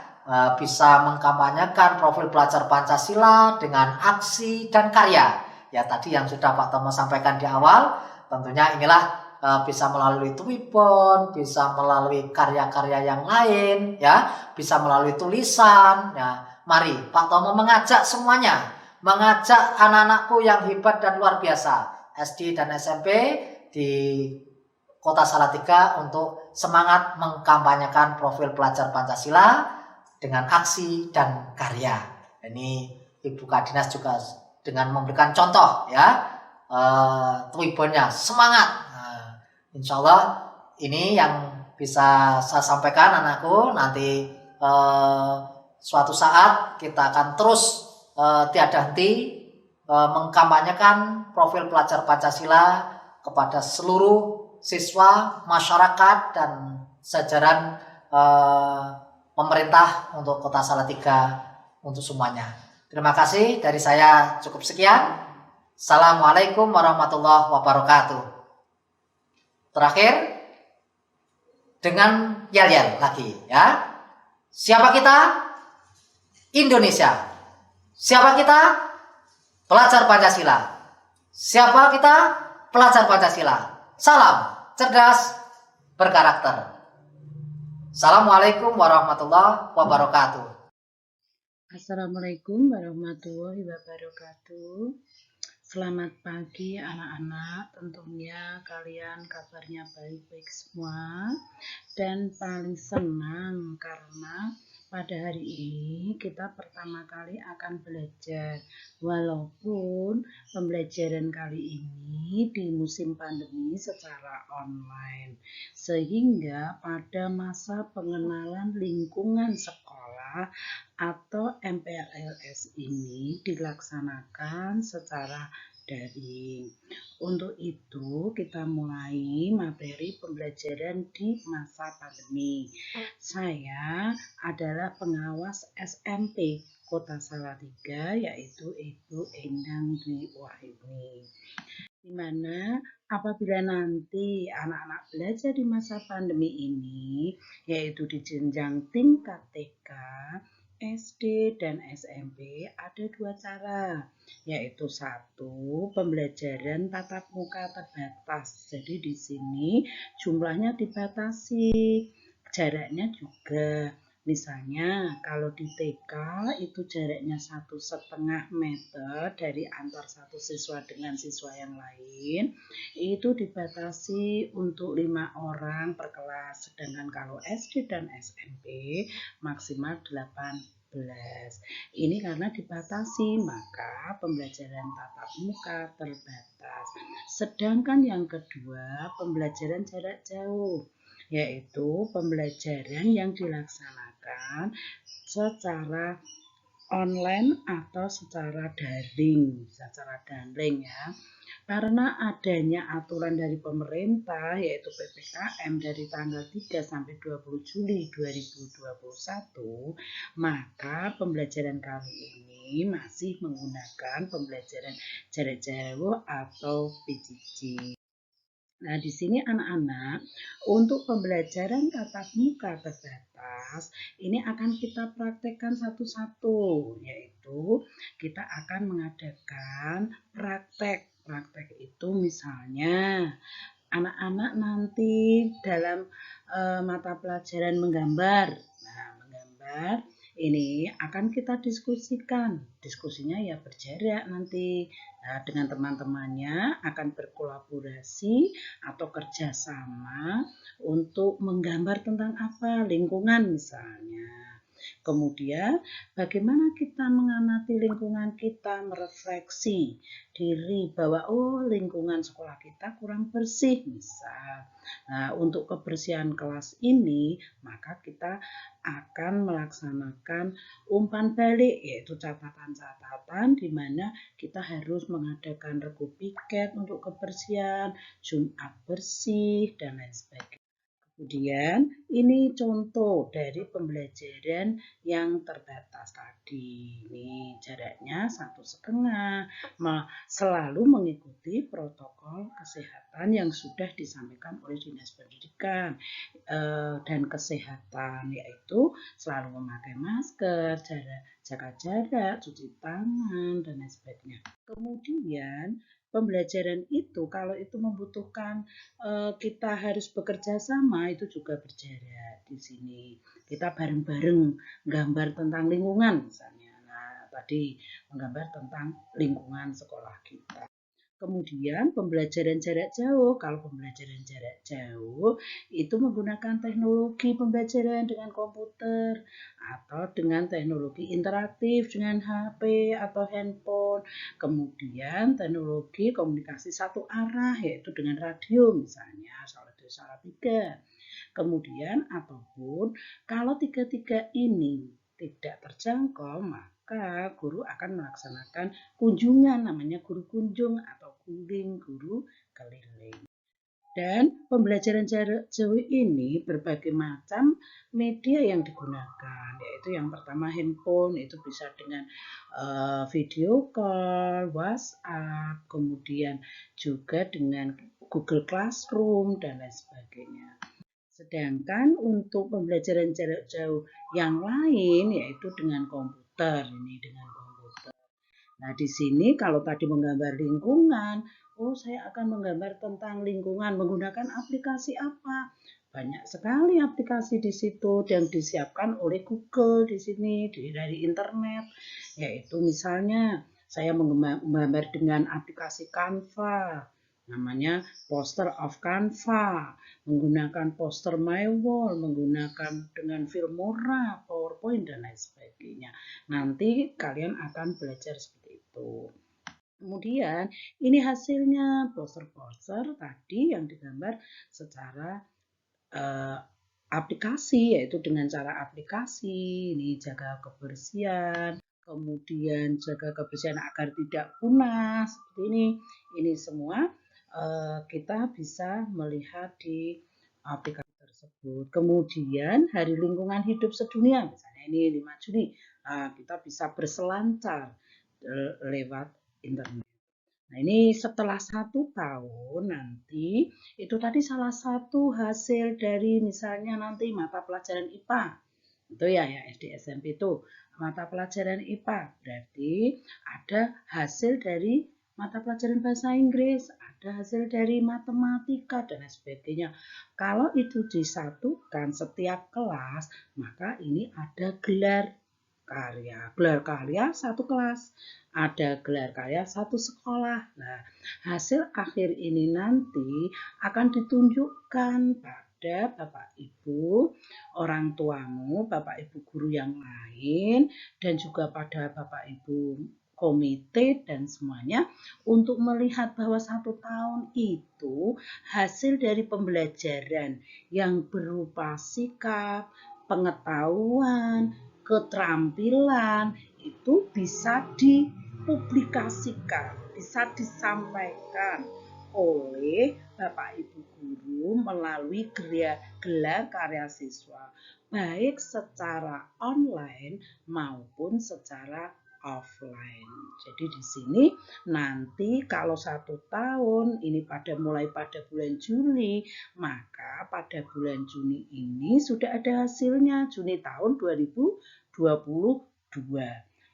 bisa mengkampanyekan profil pelajar Pancasila dengan aksi dan karya. Ya tadi yang sudah Pak Tomo sampaikan di awal, tentunya inilah bisa melalui Twitter, bisa melalui karya-karya yang lain, ya, bisa melalui tulisan. Ya, mari Pak Tomo mengajak semuanya, mengajak anak-anakku yang hebat dan luar biasa, SD dan SMP di Kota Salatiga untuk semangat mengkampanyekan profil pelajar Pancasila dengan aksi dan karya. Ini Ibu Kadinas juga dengan memberikan contoh ya, Twibonnya semangat. Insya Allah ini yang bisa saya sampaikan anakku. Nanti suatu saat kita akan terus tiada henti mengkampanyekan profil pelajar Pancasila kepada seluruh siswa, masyarakat, dan jajaran pemerintah untuk Kota Salatiga, untuk semuanya. Terima kasih, dari saya cukup sekian. Assalamualaikum warahmatullahi wabarakatuh. Terakhir dengan yel-yel lagi ya. Siapa kita? Indonesia. Siapa kita? Pelajar Pancasila. Siapa kita? Pelajar Pancasila. Salam cerdas berkarakter. Assalamualaikum warahmatullahi wabarakatuh. Assalamualaikum warahmatullahi wabarakatuh. Selamat pagi anak-anak, tentunya kalian kabarnya baik-baik semua. Dan paling senang karena pada hari ini kita pertama kali akan belajar. Walaupun pembelajaran kali ini di musim pandemi secara online. Sehingga pada masa pengenalan lingkungan sekolah atau MPLS ini dilaksanakan secara daring. Untuk itu kita mulai materi pembelajaran di masa pandemi. Saya adalah pengawas SMP Kota Salatiga, yaitu Ibu Endang Dwi Wahyuni. Di mana apabila nanti anak-anak belajar di masa pandemi ini, yaitu di jenjang tingkat TK, SD, dan SMP, ada dua cara, yaitu satu, pembelajaran tatap muka terbatas. Jadi di sini jumlahnya dibatasi, jaraknya juga. Misalnya kalau di TK itu jaraknya 1,5 meter dari antar satu siswa dengan siswa yang lain, itu dibatasi untuk 5 orang per kelas. Sedangkan kalau SD dan SMP maksimal 18. Ini karena dibatasi, maka pembelajaran tatap muka terbatas. Sedangkan yang kedua, pembelajaran jarak jauh, yaitu pembelajaran yang dilaksanakan secara online atau secara daring, ya. Karena adanya aturan dari pemerintah yaitu PPKM dari tanggal 3 sampai 20 Juli 2021, maka pembelajaran kali ini masih menggunakan pembelajaran jarak jauh atau PJJ. Nah, di sini anak-anak, untuk pembelajaran tatap muka terbatas, ini akan kita praktekkan satu-satu, yaitu kita akan mengadakan praktek. Praktek itu misalnya, anak-anak nanti dalam mata pelajaran menggambar. Nah, menggambar ini akan kita diskusikan. Diskusinya ya berjarak nanti. Nah, dengan teman-temannya akan berkolaborasi atau kerjasama untuk menggambar tentang apa? Lingkungan misalnya. Kemudian bagaimana kita mengamati lingkungan kita, merefleksi diri bahwa lingkungan sekolah kita kurang bersih misal. Nah, untuk kebersihan kelas ini maka kita akan melaksanakan umpan balik, yaitu catatan-catatan di mana kita harus mengadakan regu piket untuk kebersihan, Jumat bersih, dan lain sebagainya. Kemudian ini contoh dari pembelajaran yang terbatas tadi. Ini jaraknya 1,5, selalu mengikuti protokol kesehatan yang sudah disampaikan oleh Dinas Pendidikan dan Kesehatan, yaitu selalu memakai masker, jaga jarak, cuci tangan, dan lain sebagainya. Kemudian pembelajaran itu kalau itu membutuhkan kita harus bekerja sama, itu juga berjarak di sini. Kita bareng-bareng gambar tentang lingkungan misalnya. Nah, tadi menggambar tentang lingkungan sekolah kita. Kemudian pembelajaran jarak jauh. Kalau pembelajaran jarak jauh itu menggunakan teknologi pembelajaran dengan komputer atau dengan teknologi interaktif dengan HP atau handphone. Kemudian teknologi komunikasi satu arah yaitu dengan radio misalnya, radio Salatiga. Kemudian ataupun kalau tiga-tiga ini tidak terjangkau, maka guru akan melaksanakan kunjungan, namanya guru kunjung atau guling, guru keliling. Dan pembelajaran jarak jauh ini berbagai macam media yang digunakan, yaitu yang pertama handphone, itu bisa dengan video call, WhatsApp, kemudian juga dengan Google Classroom, dan lain sebagainya. Sedangkan untuk pembelajaran jarak jauh yang lain yaitu dengan komputer, Nah, di sini kalau tadi menggambar lingkungan, saya akan menggambar tentang lingkungan menggunakan aplikasi apa? Banyak sekali aplikasi di situ yang disiapkan oleh Google di sini dari internet, yaitu misalnya saya menggambar dengan aplikasi Canva, namanya Poster of Canva, menggunakan Poster My Wall, menggunakan dengan Filmora, PowerPoint dan lain sebagainya. Nanti kalian akan belajar seperti itu. Kemudian ini hasilnya poster-poster tadi yang digambar secara aplikasi, yaitu dengan cara aplikasi. Ini jaga kebersihan, kemudian jaga kebersihan agar tidak punah seperti ini semua kita bisa melihat di aplikasi tersebut. Kemudian Hari Lingkungan Hidup Sedunia, misalnya ini 5 Juni, kita bisa berselancar lewat internet. Nah, ini setelah 1 tahun nanti, itu tadi salah satu hasil dari misalnya nanti mata pelajaran IPA. Itu ya SD SMP itu mata pelajaran IPA. Berarti ada hasil dari mata pelajaran bahasa Inggris, ada hasil dari matematika dan sebagainya. Kalau itu disatukan setiap kelas, maka ini ada gelar karya. Gelar karya 1 kelas. Ada gelar karya 1 sekolah. Nah, hasil akhir ini nanti akan ditunjukkan pada Bapak Ibu, orang tuamu, Bapak Ibu guru yang lain, dan juga pada Bapak Ibu komite dan semuanya untuk melihat bahwa 1 tahun itu hasil dari pembelajaran yang berupa sikap, pengetahuan, keterampilan itu bisa dipublikasikan, bisa disampaikan oleh Bapak Ibu guru melalui gelar karya siswa, baik secara online maupun secara offline. Jadi di sini nanti kalau 1 tahun ini mulai pada bulan Juli, maka pada bulan Juni ini sudah ada hasilnya, Juni tahun 2022.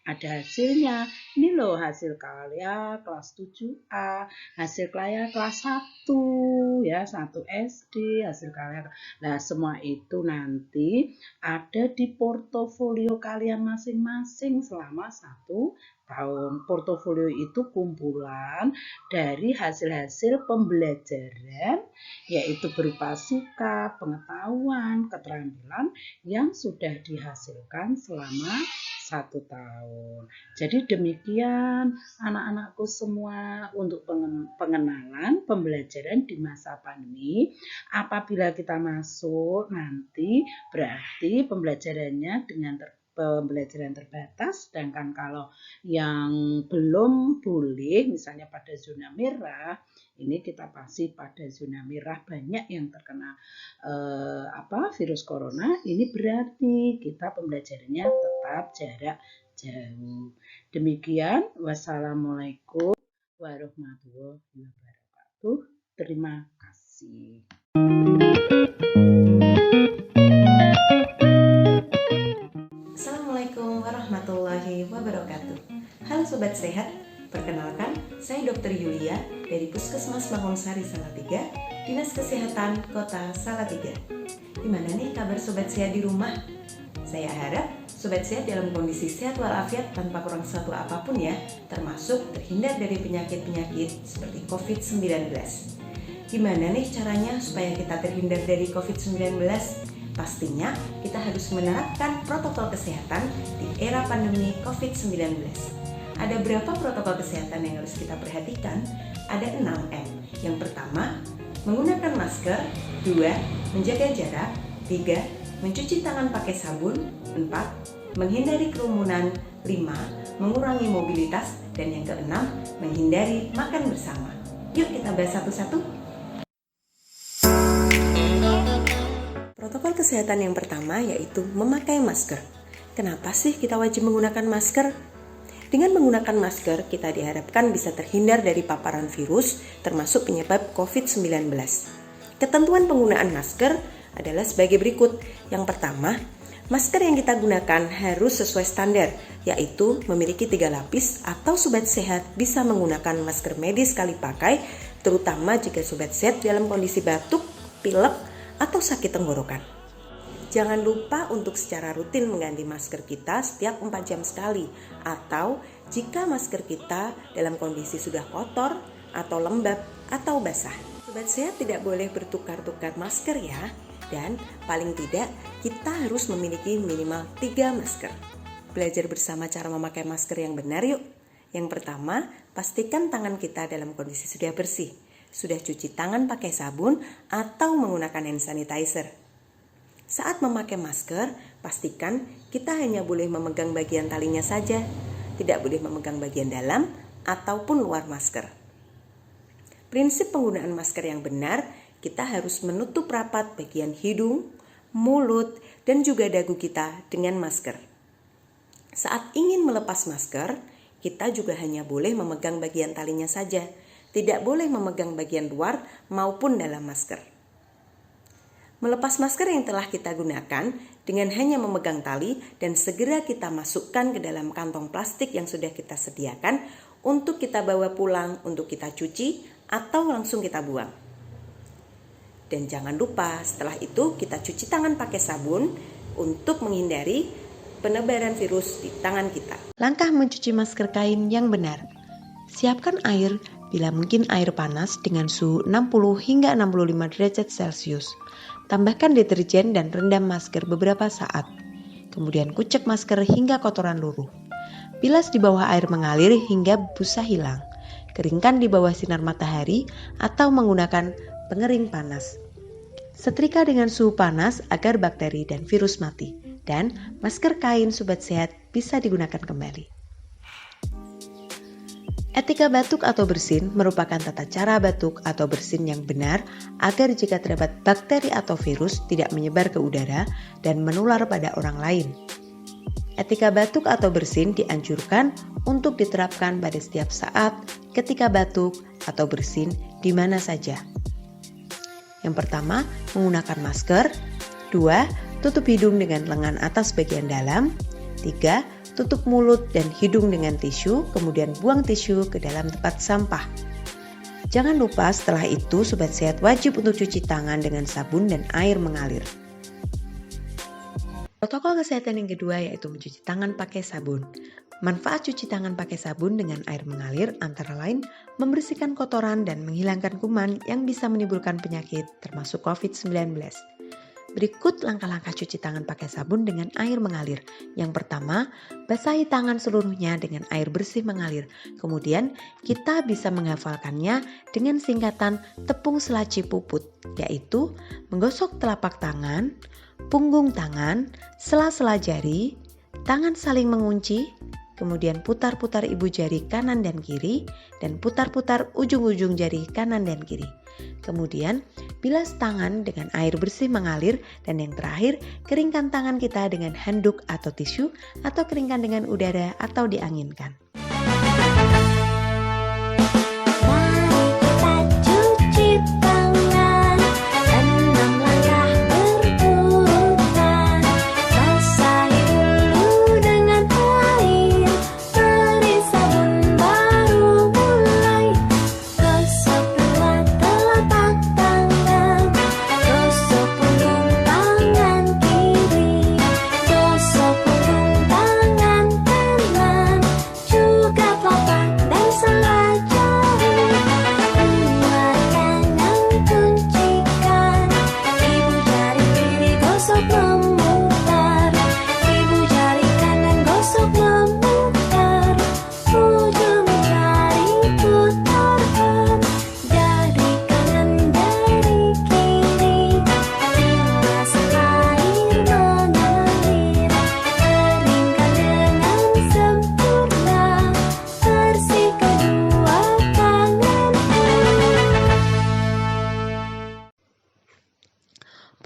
Ada hasilnya. Ini loh hasil karya kelas 7A, hasil karya kelas 1 ya, 1 SD, hasil karya. Nah, semua itu nanti ada di portofolio kalian masing-masing selama 1 tahun. Portofolio itu kumpulan dari hasil-hasil pembelajaran, yaitu berupa sikap, pengetahuan, keterampilan yang sudah dihasilkan selama 1 tahun. Jadi demikian anak-anakku semua untuk pengenalan pembelajaran di masa pandemi. Apabila kita masuk nanti berarti pembelajarannya dengan pembelajaran terbatas, sedangkan kalau yang belum boleh misalnya pada zona merah, ini kita pasti pada zona merah banyak yang terkena virus corona, ini berarti kita pembelajarannya tetap jarak jauh. Demikian, wassalamualaikum warahmatullahi wabarakatuh. Terima kasih. Assalamualaikum warahmatullahi wabarakatuh. Halo Sobat Sehat, perkenalkan saya Dr. Yulia dari Puskesmas Bangunsari Salatiga, Dinas Kesehatan Kota Salatiga. Gimana nih kabar Sobat Sehat di rumah? Saya harap Sobat Sehat dalam kondisi sehat walafiat tanpa kurang satu apapun ya, termasuk terhindar dari penyakit-penyakit seperti COVID-19. Gimana nih caranya supaya kita terhindar dari COVID-19? Pastinya kita harus menerapkan protokol kesehatan di era pandemi COVID-19. Ada berapa protokol kesehatan yang harus kita perhatikan? Ada 6M. Yang pertama, menggunakan masker. 2. Menjaga jarak. 3. Mencuci tangan pakai sabun. 4. Menghindari kerumunan. 5. Mengurangi mobilitas. Dan yang keenam, menghindari makan bersama. Yuk kita bahas satu-satu. Protokol kesehatan yang pertama yaitu memakai masker. Kenapa sih kita wajib menggunakan masker? Dengan menggunakan masker, kita diharapkan bisa terhindar dari paparan virus, termasuk penyebab COVID-19. Ketentuan penggunaan masker adalah sebagai berikut. Yang pertama, masker yang kita gunakan harus sesuai standar, yaitu memiliki 3 lapis atau Sobat Sehat bisa menggunakan masker medis sekali pakai, terutama jika Sobat Sehat dalam kondisi batuk, pilek, atau sakit tenggorokan. Jangan lupa untuk secara rutin mengganti masker kita setiap 4 jam sekali, atau jika masker kita dalam kondisi sudah kotor atau lembab atau basah. Sobat Sehat tidak boleh bertukar-tukar masker ya, dan paling tidak kita harus memiliki minimal 3 masker. Belajar bersama cara memakai masker yang benar yuk. Yang pertama, pastikan tangan kita dalam kondisi sudah bersih, sudah cuci tangan pakai sabun atau menggunakan hand sanitizer. Saat memakai masker, pastikan kita hanya boleh memegang bagian talinya saja, tidak boleh memegang bagian dalam ataupun luar masker. Prinsip penggunaan masker yang benar, kita harus menutup rapat bagian hidung, mulut, dan juga dagu kita dengan masker. Saat ingin melepas masker, kita juga hanya boleh memegang bagian talinya saja, tidak boleh memegang bagian luar maupun dalam masker. Melepas masker yang telah kita gunakan dengan hanya memegang tali dan segera kita masukkan ke dalam kantong plastik yang sudah kita sediakan untuk kita bawa pulang, untuk kita cuci atau langsung kita buang. Dan jangan lupa setelah itu kita cuci tangan pakai sabun untuk menghindari penebaran virus di tangan kita. Langkah mencuci masker kain yang benar. Siapkan air bila mungkin air panas dengan suhu 60 hingga 65 derajat Celcius. Tambahkan deterjen dan rendam masker beberapa saat. Kemudian kucek masker hingga kotoran luruh. Bilas di bawah air mengalir hingga busa hilang. Keringkan di bawah sinar matahari atau menggunakan pengering panas. Setrika dengan suhu panas agar bakteri dan virus mati. Dan masker kain Sobat Sehat bisa digunakan kembali. Etika batuk atau bersin merupakan tata cara batuk atau bersin yang benar agar jika terdapat bakteri atau virus tidak menyebar ke udara dan menular pada orang lain. Etika batuk atau bersin dianjurkan untuk diterapkan pada setiap saat ketika batuk atau bersin di mana saja. Yang pertama, menggunakan masker. 2. Tutup hidung dengan lengan atas bagian dalam. 3. Tutup mulut dan hidung dengan tisu, kemudian buang tisu ke dalam tempat sampah. Jangan lupa setelah itu Sobat Sehat wajib untuk cuci tangan dengan sabun dan air mengalir. Protokol kesehatan yang kedua yaitu mencuci tangan pakai sabun. Manfaat cuci tangan pakai sabun dengan air mengalir antara lain membersihkan kotoran dan menghilangkan kuman yang bisa menimbulkan penyakit termasuk COVID-19. Berikut langkah-langkah cuci tangan pakai sabun dengan air mengalir. Yang pertama, basahi tangan seluruhnya dengan air bersih mengalir. Kemudian, kita bisa menghafalkannya dengan singkatan tepung selaci puput, yaitu menggosok telapak tangan, punggung tangan, sela-sela jari, tangan saling mengunci, kemudian putar-putar ibu jari kanan dan kiri, dan putar-putar ujung-ujung jari kanan dan kiri. Kemudian, bilas tangan dengan air bersih mengalir, dan yang terakhir, keringkan tangan kita dengan handuk atau tisu, atau keringkan dengan udara atau dianginkan.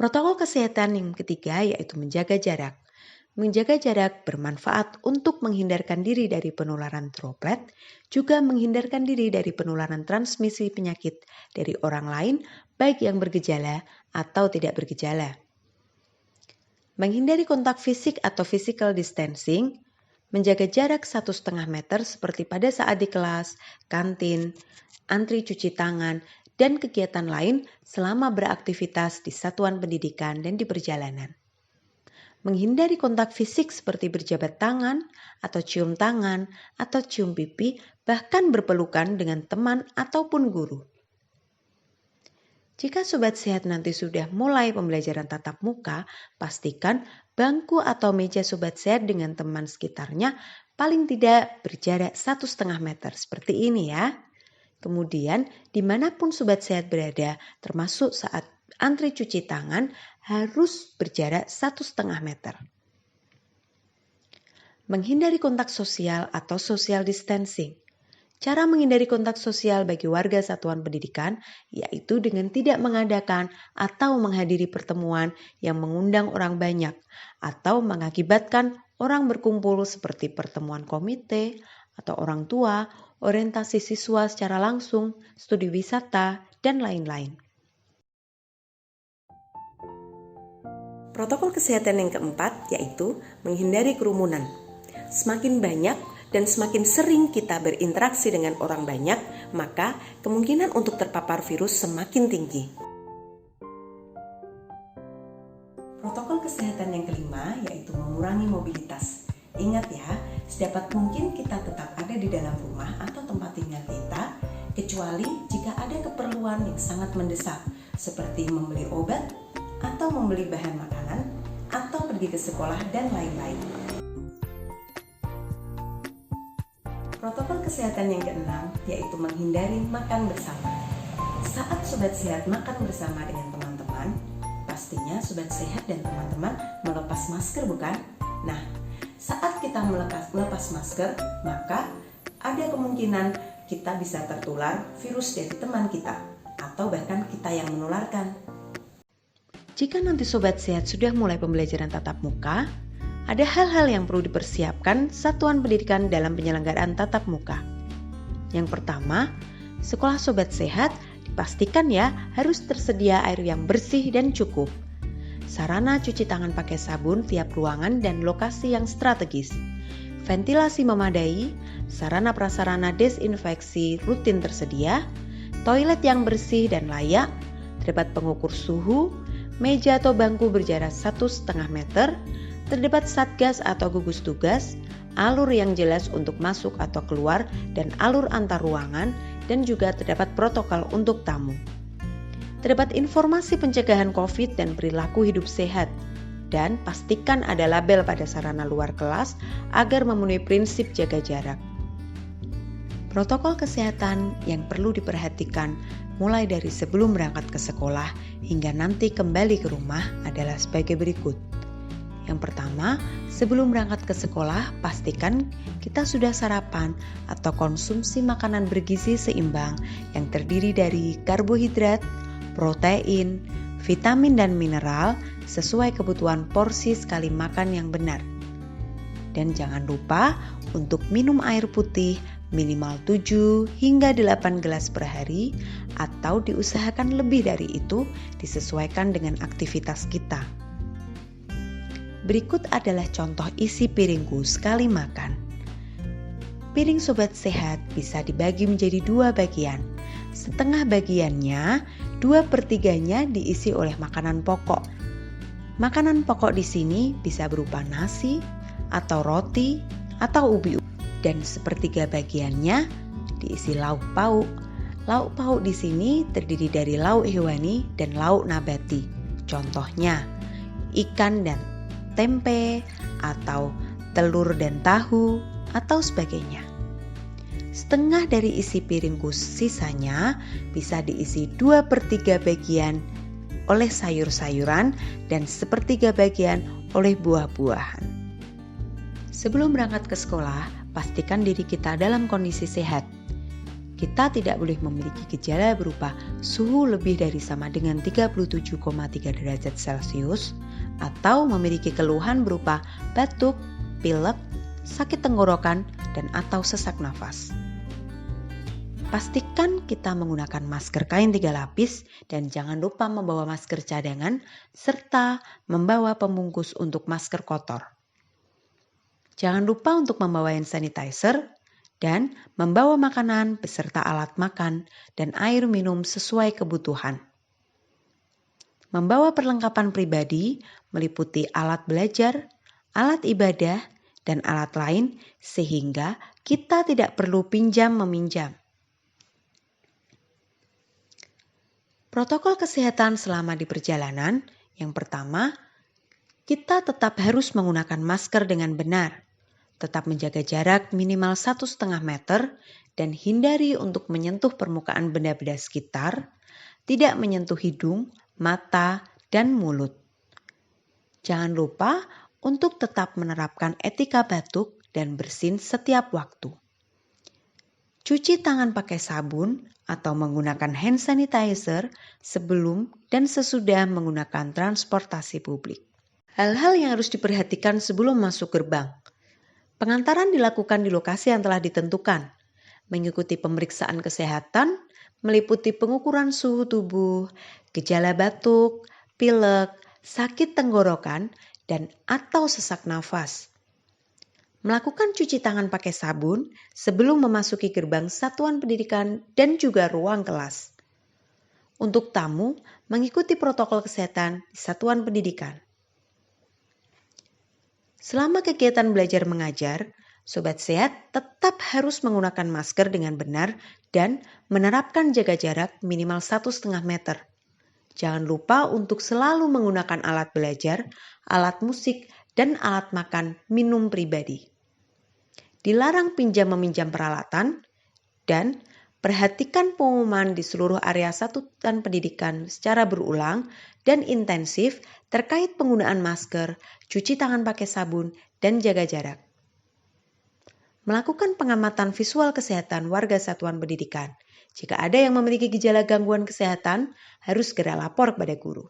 Protokol kesehatan yang ketiga yaitu menjaga jarak. Menjaga jarak bermanfaat untuk menghindarkan diri dari penularan droplet, juga menghindarkan diri dari penularan transmisi penyakit dari orang lain, baik yang bergejala atau tidak bergejala. Menghindari kontak fisik atau physical distancing, menjaga jarak 1,5 meter seperti pada saat di kelas, kantin, antri cuci tangan, dan kegiatan lain selama beraktivitas di satuan pendidikan dan di perjalanan. Menghindari kontak fisik seperti berjabat tangan, atau cium tangan, atau cium pipi, bahkan berpelukan dengan teman ataupun guru. Jika Sobat Sehat nanti sudah mulai pembelajaran tatap muka, pastikan bangku atau meja Sobat Sehat dengan teman sekitarnya paling tidak berjarak 1,5 meter seperti ini ya. Kemudian dimanapun Sobat Sehat berada, termasuk saat antri cuci tangan, harus berjarak 1,5 meter. Menghindari kontak sosial atau social distancing. Cara menghindari kontak sosial bagi warga satuan pendidikan yaitu dengan tidak mengadakan atau menghadiri pertemuan yang mengundang orang banyak atau mengakibatkan orang berkumpul seperti pertemuan komite atau orang tua, orientasi siswa secara langsung, studi wisata, dan lain-lain. Protokol kesehatan yang keempat yaitu menghindari kerumunan. Semakin banyak dan semakin sering kita berinteraksi dengan orang banyak, maka kemungkinan untuk terpapar virus semakin tinggi. Protokol kesehatan yang kelima yaitu mengurangi mobilitas. Ingat ya, sedapat mungkin kita tetap ada di dalam rumah atau tempat tinggal kita, kecuali jika ada keperluan yang sangat mendesak, seperti membeli obat, atau membeli bahan makanan, atau pergi ke sekolah dan lain-lain. Protokol kesehatan yang keenam yaitu menghindari makan bersama. Saat Sobat Sehat makan bersama dengan teman-teman, pastinya Sobat Sehat dan teman-teman melepas masker bukan? Nah, saat kita melepas masker, maka ada kemungkinan kita bisa tertular virus dari teman kita atau bahkan kita yang menularkan. Jika nanti Sobat Sehat sudah mulai pembelajaran tatap muka, ada hal-hal yang perlu dipersiapkan satuan pendidikan dalam penyelenggaraan tatap muka. Yang pertama, sekolah Sobat Sehat dipastikan ya harus tersedia air yang bersih dan cukup. Sarana cuci tangan pakai sabun tiap ruangan dan lokasi yang strategis. Ventilasi memadai, sarana prasarana desinfeksi rutin tersedia, toilet yang bersih dan layak, terdapat pengukur suhu, meja atau bangku berjarak 1,5 meter, terdapat satgas atau gugus tugas, alur yang jelas untuk masuk atau keluar dan alur antar ruangan, dan juga terdapat protokol untuk tamu. Terdapat informasi pencegahan COVID dan perilaku hidup sehat, dan pastikan ada label pada sarana luar kelas agar memenuhi prinsip jaga jarak. Protokol kesehatan yang perlu diperhatikan mulai dari sebelum berangkat ke sekolah hingga nanti kembali ke rumah adalah sebagai berikut. Yang pertama, sebelum berangkat ke sekolah, pastikan kita sudah sarapan atau konsumsi makanan bergizi seimbang yang terdiri dari karbohidrat, protein, vitamin dan mineral sesuai kebutuhan porsi sekali makan yang benar. Dan jangan lupa untuk minum air putih minimal 7 hingga 8 gelas per hari atau diusahakan lebih dari itu disesuaikan dengan aktivitas kita. Berikut adalah contoh isi piringku sekali makan. Piring Sobat Sehat bisa dibagi menjadi 2 bagian. Setengah bagiannya, 2/3-nya diisi oleh makanan pokok. Makanan pokok di sini bisa berupa nasi, atau roti, atau ubi. Dan 1/3 bagiannya diisi lauk pauk. Lauk pauk di sini terdiri dari lauk hewani dan lauk nabati. Contohnya, ikan dan tempe, atau telur dan tahu, atau sebagainya. Setengah dari isi piringku sisanya bisa diisi 2/3 bagian oleh sayur-sayuran dan 1/3 bagian oleh buah-buahan. Sebelum berangkat ke sekolah, pastikan diri kita dalam kondisi sehat. Kita tidak boleh memiliki gejala berupa suhu lebih dari sama dengan 37,3 derajat Celcius atau memiliki keluhan berupa batuk, pilek, sakit tenggorokan, dan atau sesak nafas. Pastikan kita menggunakan masker kain 3 lapis dan jangan lupa membawa masker cadangan serta membawa pembungkus untuk masker kotor. Jangan lupa untuk membawa hand sanitizer dan membawa makanan beserta alat makan dan air minum sesuai kebutuhan. Membawa perlengkapan pribadi meliputi alat belajar, alat ibadah, dan alat lain sehingga kita tidak perlu pinjam-meminjam. Protokol kesehatan selama di perjalanan, yang pertama, kita tetap harus menggunakan masker dengan benar, tetap menjaga jarak minimal 1,5 meter, dan hindari untuk menyentuh permukaan benda-benda sekitar, tidak menyentuh hidung, mata, dan mulut. Jangan lupa untuk tetap menerapkan etika batuk dan bersin setiap waktu. Cuci tangan pakai sabun atau menggunakan hand sanitizer sebelum dan sesudah menggunakan transportasi publik. Hal-hal yang harus diperhatikan sebelum masuk gerbang. Pengantaran dilakukan di lokasi yang telah ditentukan, mengikuti pemeriksaan kesehatan, meliputi pengukuran suhu tubuh, gejala batuk, pilek, sakit tenggorokan, dan atau sesak nafas. Melakukan cuci tangan pakai sabun sebelum memasuki gerbang satuan pendidikan dan juga ruang kelas. Untuk tamu, mengikuti protokol kesehatan di satuan pendidikan. Selama kegiatan belajar mengajar, Sobat Sehat tetap harus menggunakan masker dengan benar dan menerapkan jaga jarak minimal 1,5 meter. Jangan lupa untuk selalu menggunakan alat belajar, alat musik, dan alat makan minum pribadi. Dilarang pinjam-meminjam peralatan, dan perhatikan pengumuman di seluruh area satuan pendidikan secara berulang dan intensif terkait penggunaan masker, cuci tangan pakai sabun, dan jaga jarak. Melakukan pengamatan visual kesehatan warga satuan pendidikan. Jika ada yang memiliki gejala gangguan kesehatan, harus segera lapor kepada guru.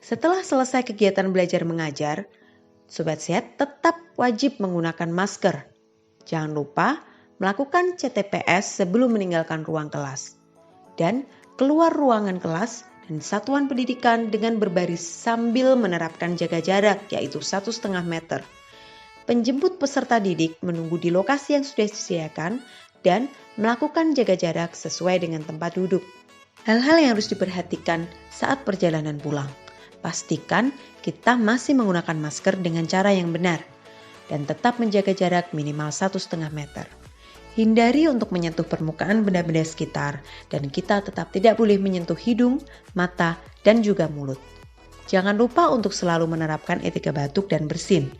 Setelah selesai kegiatan belajar mengajar, Sobat Sehat tetap wajib menggunakan masker. Jangan lupa melakukan CTPS sebelum meninggalkan ruang kelas. Dan keluar ruangan kelas dan satuan pendidikan dengan berbaris sambil menerapkan jaga jarak, yaitu 1,5 meter. Penjemput peserta didik menunggu di lokasi yang sudah disediakan dan melakukan jaga jarak sesuai dengan tempat duduk. Hal-hal yang harus diperhatikan saat perjalanan pulang. Pastikan kita masih menggunakan masker dengan cara yang benar dan tetap menjaga jarak minimal 1,5 meter. Hindari untuk menyentuh permukaan benda-benda sekitar dan kita tetap tidak boleh menyentuh hidung, mata, dan juga mulut. Jangan lupa untuk selalu menerapkan etika batuk dan bersin.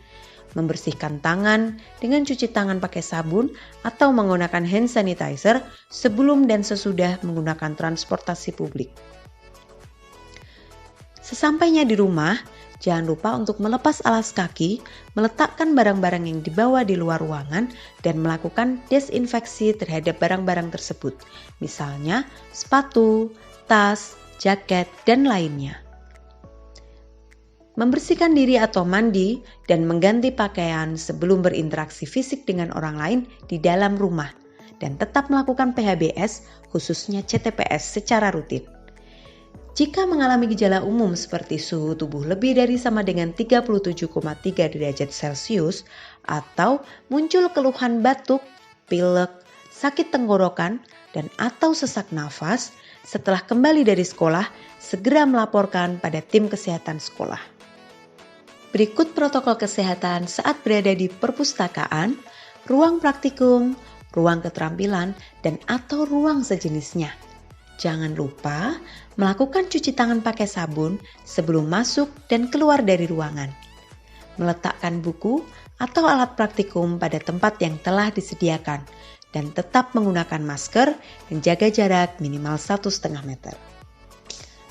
Membersihkan tangan dengan cuci tangan pakai sabun atau menggunakan hand sanitizer sebelum dan sesudah menggunakan transportasi publik. Sesampainya di rumah, jangan lupa untuk melepas alas kaki, meletakkan barang-barang yang dibawa di luar ruangan, dan melakukan desinfeksi terhadap barang-barang tersebut, misalnya sepatu, tas, jaket, dan lainnya. Membersihkan diri atau mandi dan mengganti pakaian sebelum berinteraksi fisik dengan orang lain di dalam rumah, dan tetap melakukan PHBS khususnya CTPS secara rutin. Jika mengalami gejala umum seperti suhu tubuh lebih dari sama dengan 37,3 derajat Celcius atau muncul keluhan batuk, pilek, sakit tenggorokan, dan atau sesak nafas, setelah kembali dari sekolah, segera melaporkan pada tim kesehatan sekolah. Berikut protokol kesehatan saat berada di perpustakaan, ruang praktikum, ruang keterampilan, dan atau ruang sejenisnya. Jangan lupa melakukan cuci tangan pakai sabun sebelum masuk dan keluar dari ruangan. Meletakkan buku atau alat praktikum pada tempat yang telah disediakan dan tetap menggunakan masker dan jaga jarak minimal 1,5 meter.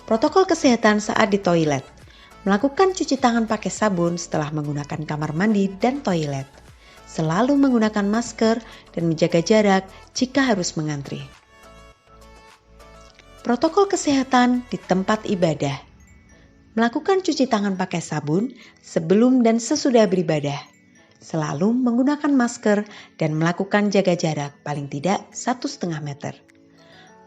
Protokol kesehatan saat di toilet. Melakukan cuci tangan pakai sabun setelah menggunakan kamar mandi dan toilet. Selalu menggunakan masker dan menjaga jarak jika harus mengantri. Protokol kesehatan di tempat ibadah. Melakukan cuci tangan pakai sabun sebelum dan sesudah beribadah. Selalu menggunakan masker dan melakukan jaga jarak paling tidak 1,5 meter.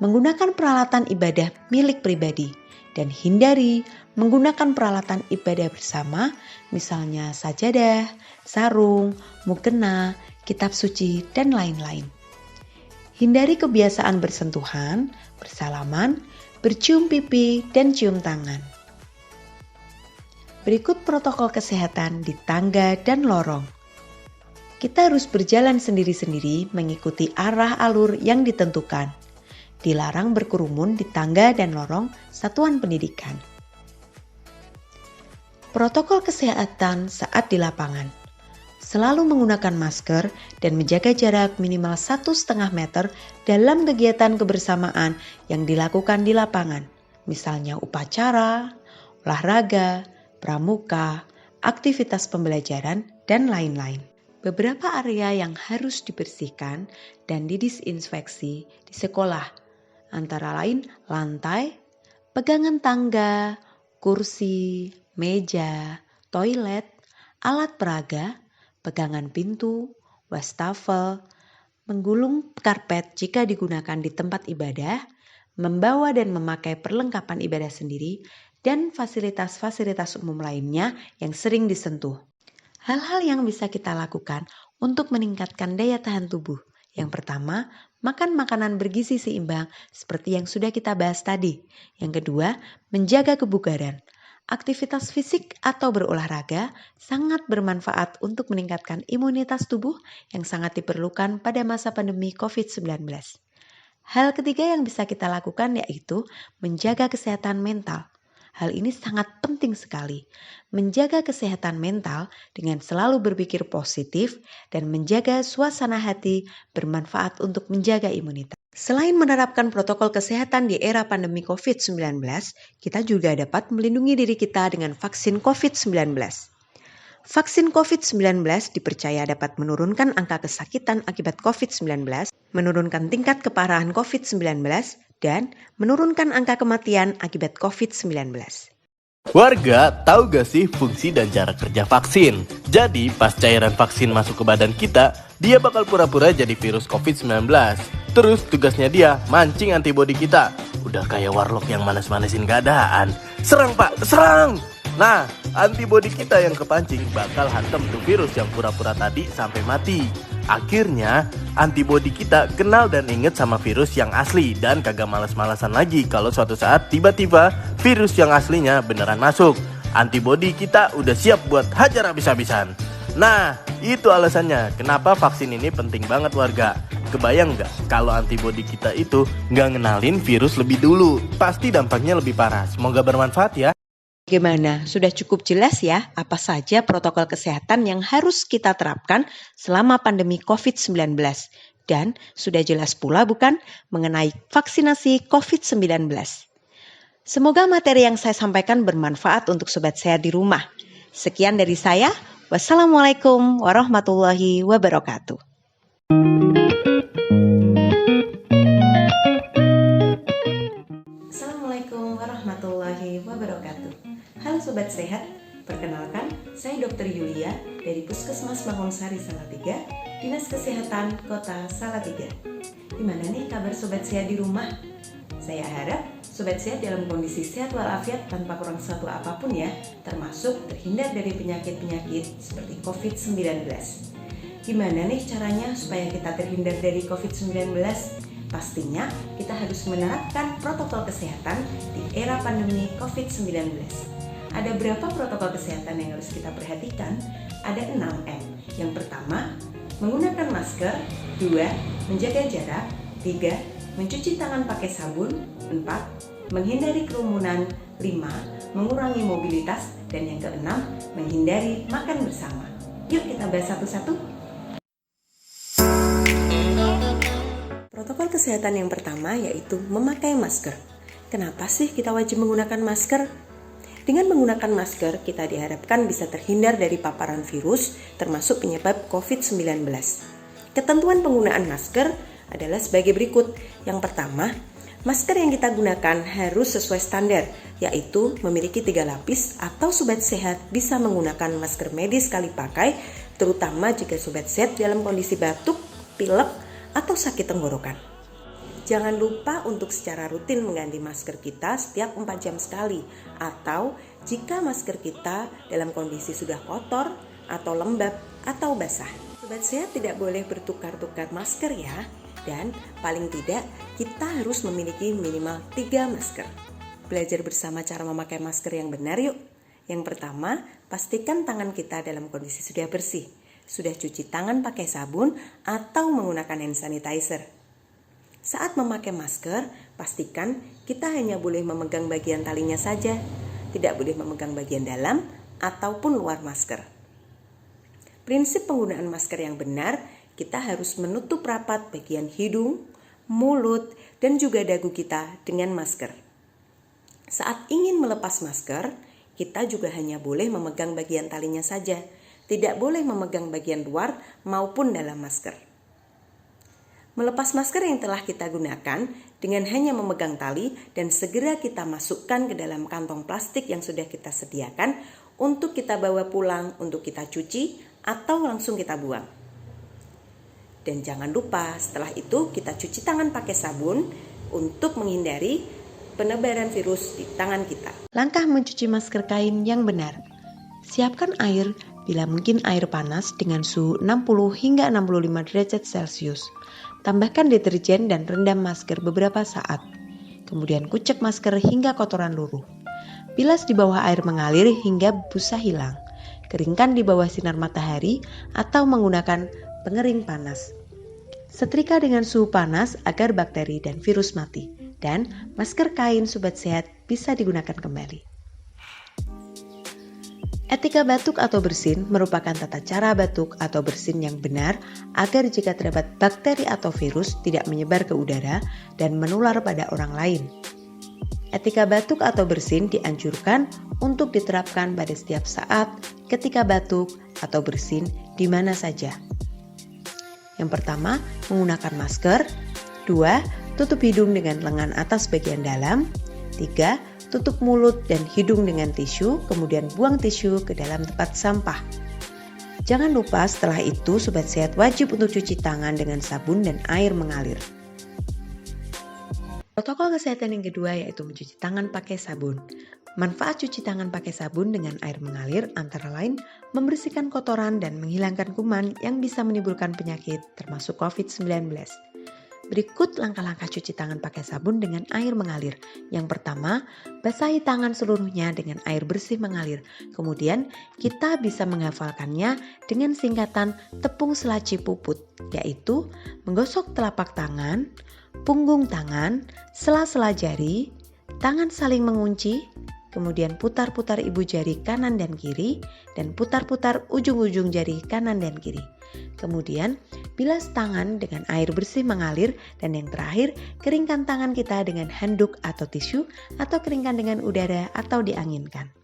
Menggunakan peralatan ibadah milik pribadi dan hindari menggunakan peralatan ibadah bersama, misalnya sajadah, sarung, mukena, kitab suci, dan lain-lain. Hindari kebiasaan bersentuhan, bersalaman, bercium pipi, dan cium tangan. Berikut protokol kesehatan di tangga dan lorong. Kita harus berjalan sendiri-sendiri mengikuti arah alur yang ditentukan. Dilarang berkerumun di tangga dan lorong satuan pendidikan. Protokol kesehatan saat di lapangan. Selalu menggunakan masker dan menjaga jarak minimal 1,5 meter dalam kegiatan kebersamaan yang dilakukan di lapangan, misalnya upacara, olahraga, pramuka, aktivitas pembelajaran, dan lain-lain. Beberapa area yang harus dibersihkan dan didisinfeksi di sekolah, antara lain lantai, pegangan tangga, kursi, meja, toilet, alat peraga, pegangan pintu, wastafel, menggulung karpet jika digunakan di tempat ibadah, membawa dan memakai perlengkapan ibadah sendiri, dan fasilitas-fasilitas umum lainnya yang sering disentuh. Hal-hal yang bisa kita lakukan untuk meningkatkan daya tahan tubuh. Yang pertama, makan makanan bergizi seimbang seperti yang sudah kita bahas tadi. Yang kedua, menjaga kebugaran. Aktivitas fisik atau berolahraga sangat bermanfaat untuk meningkatkan imunitas tubuh yang sangat diperlukan pada masa pandemi COVID-19. Hal ketiga yang bisa kita lakukan yaitu menjaga kesehatan mental. Hal ini sangat penting sekali. Menjaga kesehatan mental dengan selalu berpikir positif dan menjaga suasana hati bermanfaat untuk menjaga imunitas. Selain menerapkan protokol kesehatan di era pandemi COVID-19, kita juga dapat melindungi diri kita dengan vaksin COVID-19. Vaksin COVID-19 dipercaya dapat menurunkan angka kesakitan akibat COVID-19, menurunkan tingkat keparahan COVID-19, dan menurunkan angka kematian akibat COVID-19. Warga, tahu gak sih fungsi dan cara kerja vaksin? Jadi, pas cairan vaksin masuk ke badan kita, dia bakal pura-pura jadi virus COVID-19. Terus tugasnya dia mancing antibodi kita. Udah kayak warlock yang manas-manasin keadaan. Serang pak, serang! Nah, antibodi kita yang kepancing bakal hantam tuh virus yang pura-pura tadi sampai mati. Akhirnya, antibodi kita kenal dan inget sama virus yang asli dan kagak males-malesan lagi kalau suatu saat tiba-tiba virus yang aslinya beneran masuk. Antibodi kita udah siap buat hajar habis-habisan. Nah, itu alasannya kenapa vaksin ini penting banget warga. Kebayang nggak kalau antibodi kita itu nggak ngenalin virus lebih dulu? Pasti dampaknya lebih parah. Semoga bermanfaat ya. Bagaimana? Sudah cukup jelas ya apa saja protokol kesehatan yang harus kita terapkan selama pandemi COVID-19. Dan sudah jelas pula bukan mengenai vaksinasi COVID-19. Semoga materi yang saya sampaikan bermanfaat untuk sobat sehat di rumah. Sekian dari saya. Wassalamualaikum warahmatullahi wabarakatuh. Assalamualaikum warahmatullahi wabarakatuh. Halo Sobat Sehat, perkenalkan saya Dr. Yulia dari Puskesmas Mahonsari Salatiga, Dinas Kesehatan Kota Salatiga. Gimana nih kabar Sobat Sehat di rumah? Saya harap Sobat Sehat dalam kondisi sehat walafiat tanpa kurang satu apapun ya, termasuk terhindar dari penyakit-penyakit seperti COVID-19. Gimana nih caranya supaya kita terhindar dari COVID-19? Pastinya kita harus menerapkan protokol kesehatan di era pandemi COVID-19. Ada berapa protokol kesehatan yang harus kita perhatikan? Ada 6M. Yang pertama, menggunakan masker. 2. Menjaga jarak. 3. Mencuci tangan pakai sabun. 4. Menghindari kerumunan. 5. Mengurangi mobilitas. Dan yang keenam, menghindari makan bersama. Yuk kita bahas satu-satu. Protokol kesehatan yang pertama yaitu memakai masker. Kenapa sih kita wajib menggunakan masker? Dengan menggunakan masker, kita diharapkan bisa terhindar dari paparan virus termasuk penyebab COVID-19. Ketentuan penggunaan masker adalah sebagai berikut. Yang pertama, masker yang kita gunakan harus sesuai standar, yaitu memiliki 3 lapis atau sobat sehat bisa menggunakan masker medis sekali pakai, terutama jika sobat sehat dalam kondisi batuk, pilek, atau sakit tenggorokan. Jangan lupa untuk secara rutin mengganti masker kita setiap 4 jam sekali, atau jika masker kita dalam kondisi sudah kotor atau lembab atau basah. Sobat Sehat tidak boleh bertukar-tukar masker ya. Dan paling tidak kita harus memiliki minimal 3 masker. Belajar bersama cara memakai masker yang benar yuk. Yang pertama, pastikan tangan kita dalam kondisi sudah bersih. Sudah cuci tangan pakai sabun atau menggunakan hand sanitizer. Saat memakai masker, pastikan kita hanya boleh memegang bagian talinya saja. Tidak boleh memegang bagian dalam ataupun luar masker. Prinsip penggunaan masker yang benar, kita harus menutup rapat bagian hidung, mulut, dan juga dagu kita dengan masker. Saat ingin melepas masker, kita juga hanya boleh memegang bagian talinya saja, tidak boleh memegang bagian luar maupun dalam masker. Melepas masker yang telah kita gunakan dengan hanya memegang tali dan segera kita masukkan ke dalam kantong plastik yang sudah kita sediakan untuk kita bawa pulang, untuk kita cuci atau langsung kita buang. Dan jangan lupa setelah itu kita cuci tangan pakai sabun untuk menghindari penebaran virus di tangan kita. Langkah mencuci masker kain yang benar. Siapkan air, bila mungkin air panas dengan suhu 60 hingga 65 derajat Celcius. Tambahkan deterjen dan rendam masker beberapa saat. Kemudian kucek masker hingga kotoran luruh. Bilas di bawah air mengalir hingga busa hilang. Keringkan di bawah sinar matahari atau menggunakan pengering panas. Setrika dengan suhu panas agar bakteri dan virus mati. Dan masker kain Sobat Sehat bisa digunakan kembali. Etika batuk atau bersin merupakan tata cara batuk atau bersin yang benar agar jika terdapat bakteri atau virus tidak menyebar ke udara dan menular pada orang lain. Etika batuk atau bersin dianjurkan untuk diterapkan pada setiap saat ketika batuk atau bersin di mana saja. Yang pertama, menggunakan masker. 2. Tutup hidung dengan lengan atas bagian dalam. 3. Tutup mulut dan hidung dengan tisu, kemudian buang tisu ke dalam tempat sampah. Jangan lupa setelah itu Sobat Sehat wajib untuk cuci tangan dengan sabun dan air mengalir. Protokol kesehatan yang kedua yaitu mencuci tangan pakai sabun. Manfaat cuci tangan pakai sabun dengan air mengalir antara lain membersihkan kotoran dan menghilangkan kuman yang bisa menimbulkan penyakit termasuk COVID-19. Berikut langkah-langkah cuci tangan pakai sabun dengan air mengalir. Yang pertama, basahi tangan seluruhnya dengan air bersih mengalir. Kemudian, kita bisa menghafalkannya dengan singkatan tepung selaci puput, yaitu menggosok telapak tangan, punggung tangan, sela-sela jari, tangan saling mengunci, kemudian putar-putar ibu jari kanan dan kiri, dan putar-putar ujung-ujung jari kanan dan kiri. Kemudian, bilas tangan dengan air bersih mengalir, dan yang terakhir, keringkan tangan kita dengan handuk atau tisu, atau keringkan dengan udara atau dianginkan.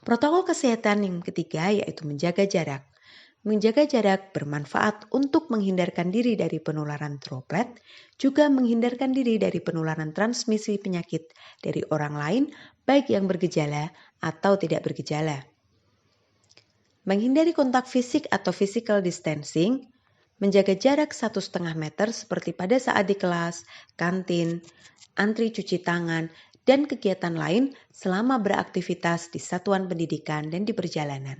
Protokol kesehatan yang ketiga yaitu menjaga jarak. Menjaga jarak bermanfaat untuk menghindarkan diri dari penularan droplet, juga menghindarkan diri dari penularan transmisi penyakit dari orang lain, baik yang bergejala atau tidak bergejala. Menghindari kontak fisik atau physical distancing, menjaga jarak 1,5 meter seperti pada saat di kelas, kantin, antri cuci tangan, dan kegiatan lain selama beraktivitas di satuan pendidikan dan di perjalanan.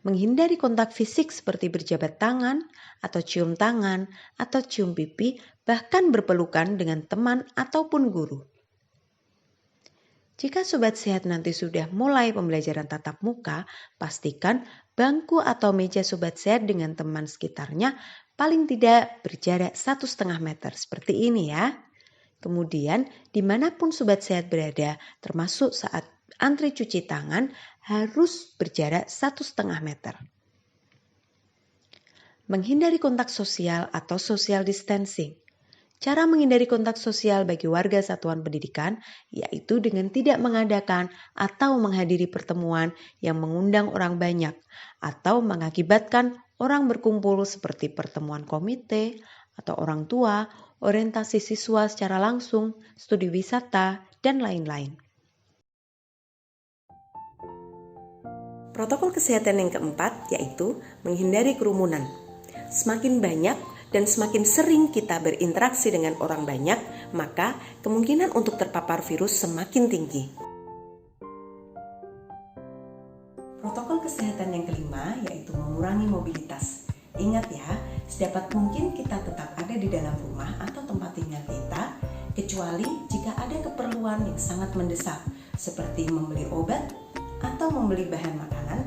Menghindari kontak fisik seperti berjabat tangan, atau cium tangan, atau cium pipi, bahkan berpelukan dengan teman ataupun guru. Jika sobat sehat nanti sudah mulai pembelajaran tatap muka, pastikan bangku atau meja sobat sehat dengan teman sekitarnya paling tidak berjarak 1,5 meter seperti ini ya. Kemudian dimanapun sobat sehat berada, termasuk saat antri cuci tangan, harus berjarak 1,5 meter. Menghindari kontak sosial atau social distancing. Cara menghindari kontak sosial bagi warga satuan pendidikan yaitu dengan tidak mengadakan atau menghadiri pertemuan yang mengundang orang banyak atau mengakibatkan orang berkumpul seperti pertemuan komite atau orang tua, orientasi siswa secara langsung, studi wisata, dan lain-lain. Protokol kesehatan yang keempat yaitu menghindari kerumunan. Semakin banyak dan semakin sering kita berinteraksi dengan orang banyak, maka kemungkinan untuk terpapar virus semakin tinggi. Protokol kesehatan yang kelima yaitu mengurangi mobilitas. Ingat ya, sedapat mungkin kita tetap ada di dalam rumah atau tempat tinggal kita, kecuali jika ada keperluan yang sangat mendesak, seperti membeli obat, atau membeli bahan makanan,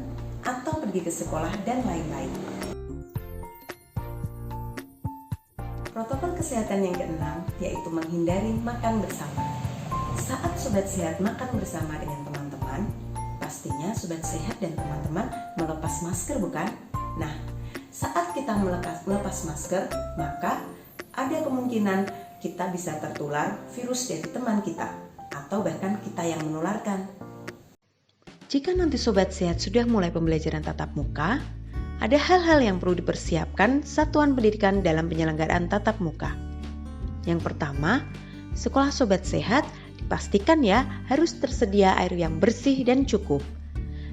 atau pergi ke sekolah, dan lain-lain. Protokol kesehatan yang keenam yaitu menghindari makan bersama. Saat sobat sehat makan bersama dengan teman-teman, pastinya sobat sehat dan teman-teman melepas masker, bukan? Nah, saat kita melepas masker, maka ada kemungkinan kita bisa tertular virus dari teman kita atau bahkan kita yang menularkan. Jika nanti sobat sehat sudah mulai pembelajaran tatap muka, ada hal-hal yang perlu dipersiapkan satuan pendidikan dalam penyelenggaraan tatap muka. Yang pertama, sekolah sobat sehat dipastikan ya harus tersedia air yang bersih dan cukup.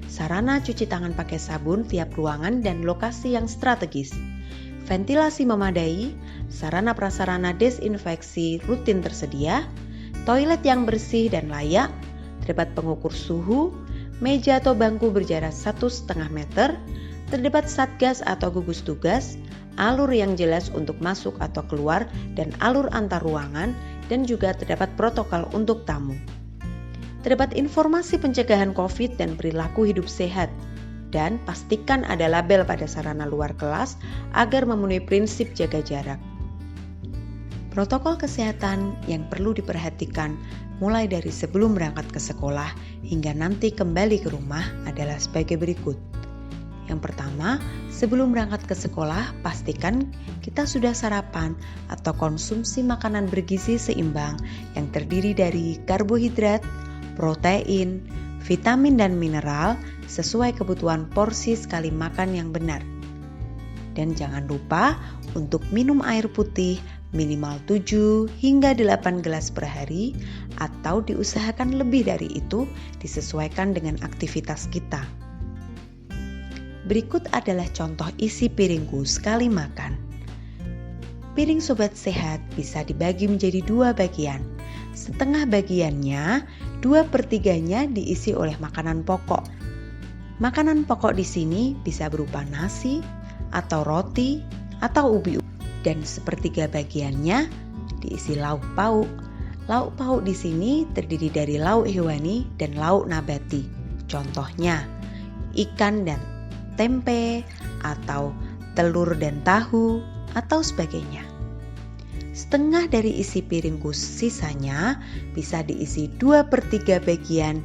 Sarana cuci tangan pakai sabun tiap ruangan dan lokasi yang strategis. Ventilasi memadai, sarana prasarana desinfeksi rutin tersedia, toilet yang bersih dan layak, terdapat pengukur suhu, meja atau bangku berjarak 1,5 meter, terdapat satgas atau gugus tugas, alur yang jelas untuk masuk atau keluar dan alur antar ruangan, dan juga terdapat protokol untuk tamu. Terdapat informasi pencegahan COVID dan perilaku hidup sehat, dan pastikan ada label pada sarana luar kelas agar memenuhi prinsip jaga jarak. Protokol kesehatan yang perlu diperhatikan mulai dari sebelum berangkat ke sekolah hingga nanti kembali ke rumah adalah sebagai berikut. Yang pertama, sebelum berangkat ke sekolah, pastikan kita sudah sarapan atau konsumsi makanan bergizi seimbang yang terdiri dari karbohidrat, protein, vitamin dan mineral sesuai kebutuhan porsi sekali makan yang benar. Dan jangan lupa untuk minum air putih minimal 7 hingga 8 gelas per hari atau diusahakan lebih dari itu disesuaikan dengan aktivitas kita. Berikut adalah contoh isi piringku sekali makan. Piring sobat sehat bisa dibagi menjadi 2 bagian. Setengah bagiannya, 2/3-nya diisi oleh makanan pokok. Makanan pokok di sini bisa berupa nasi, atau roti, atau ubi. Dan 1/3 bagiannya diisi lauk pauk. Lauk pauk di sini terdiri dari lauk hewani dan lauk nabati. Contohnya, ikan dan tempe, atau telur dan tahu, atau sebagainya. Setengah dari isi piringku sisanya bisa diisi 2/3 bagian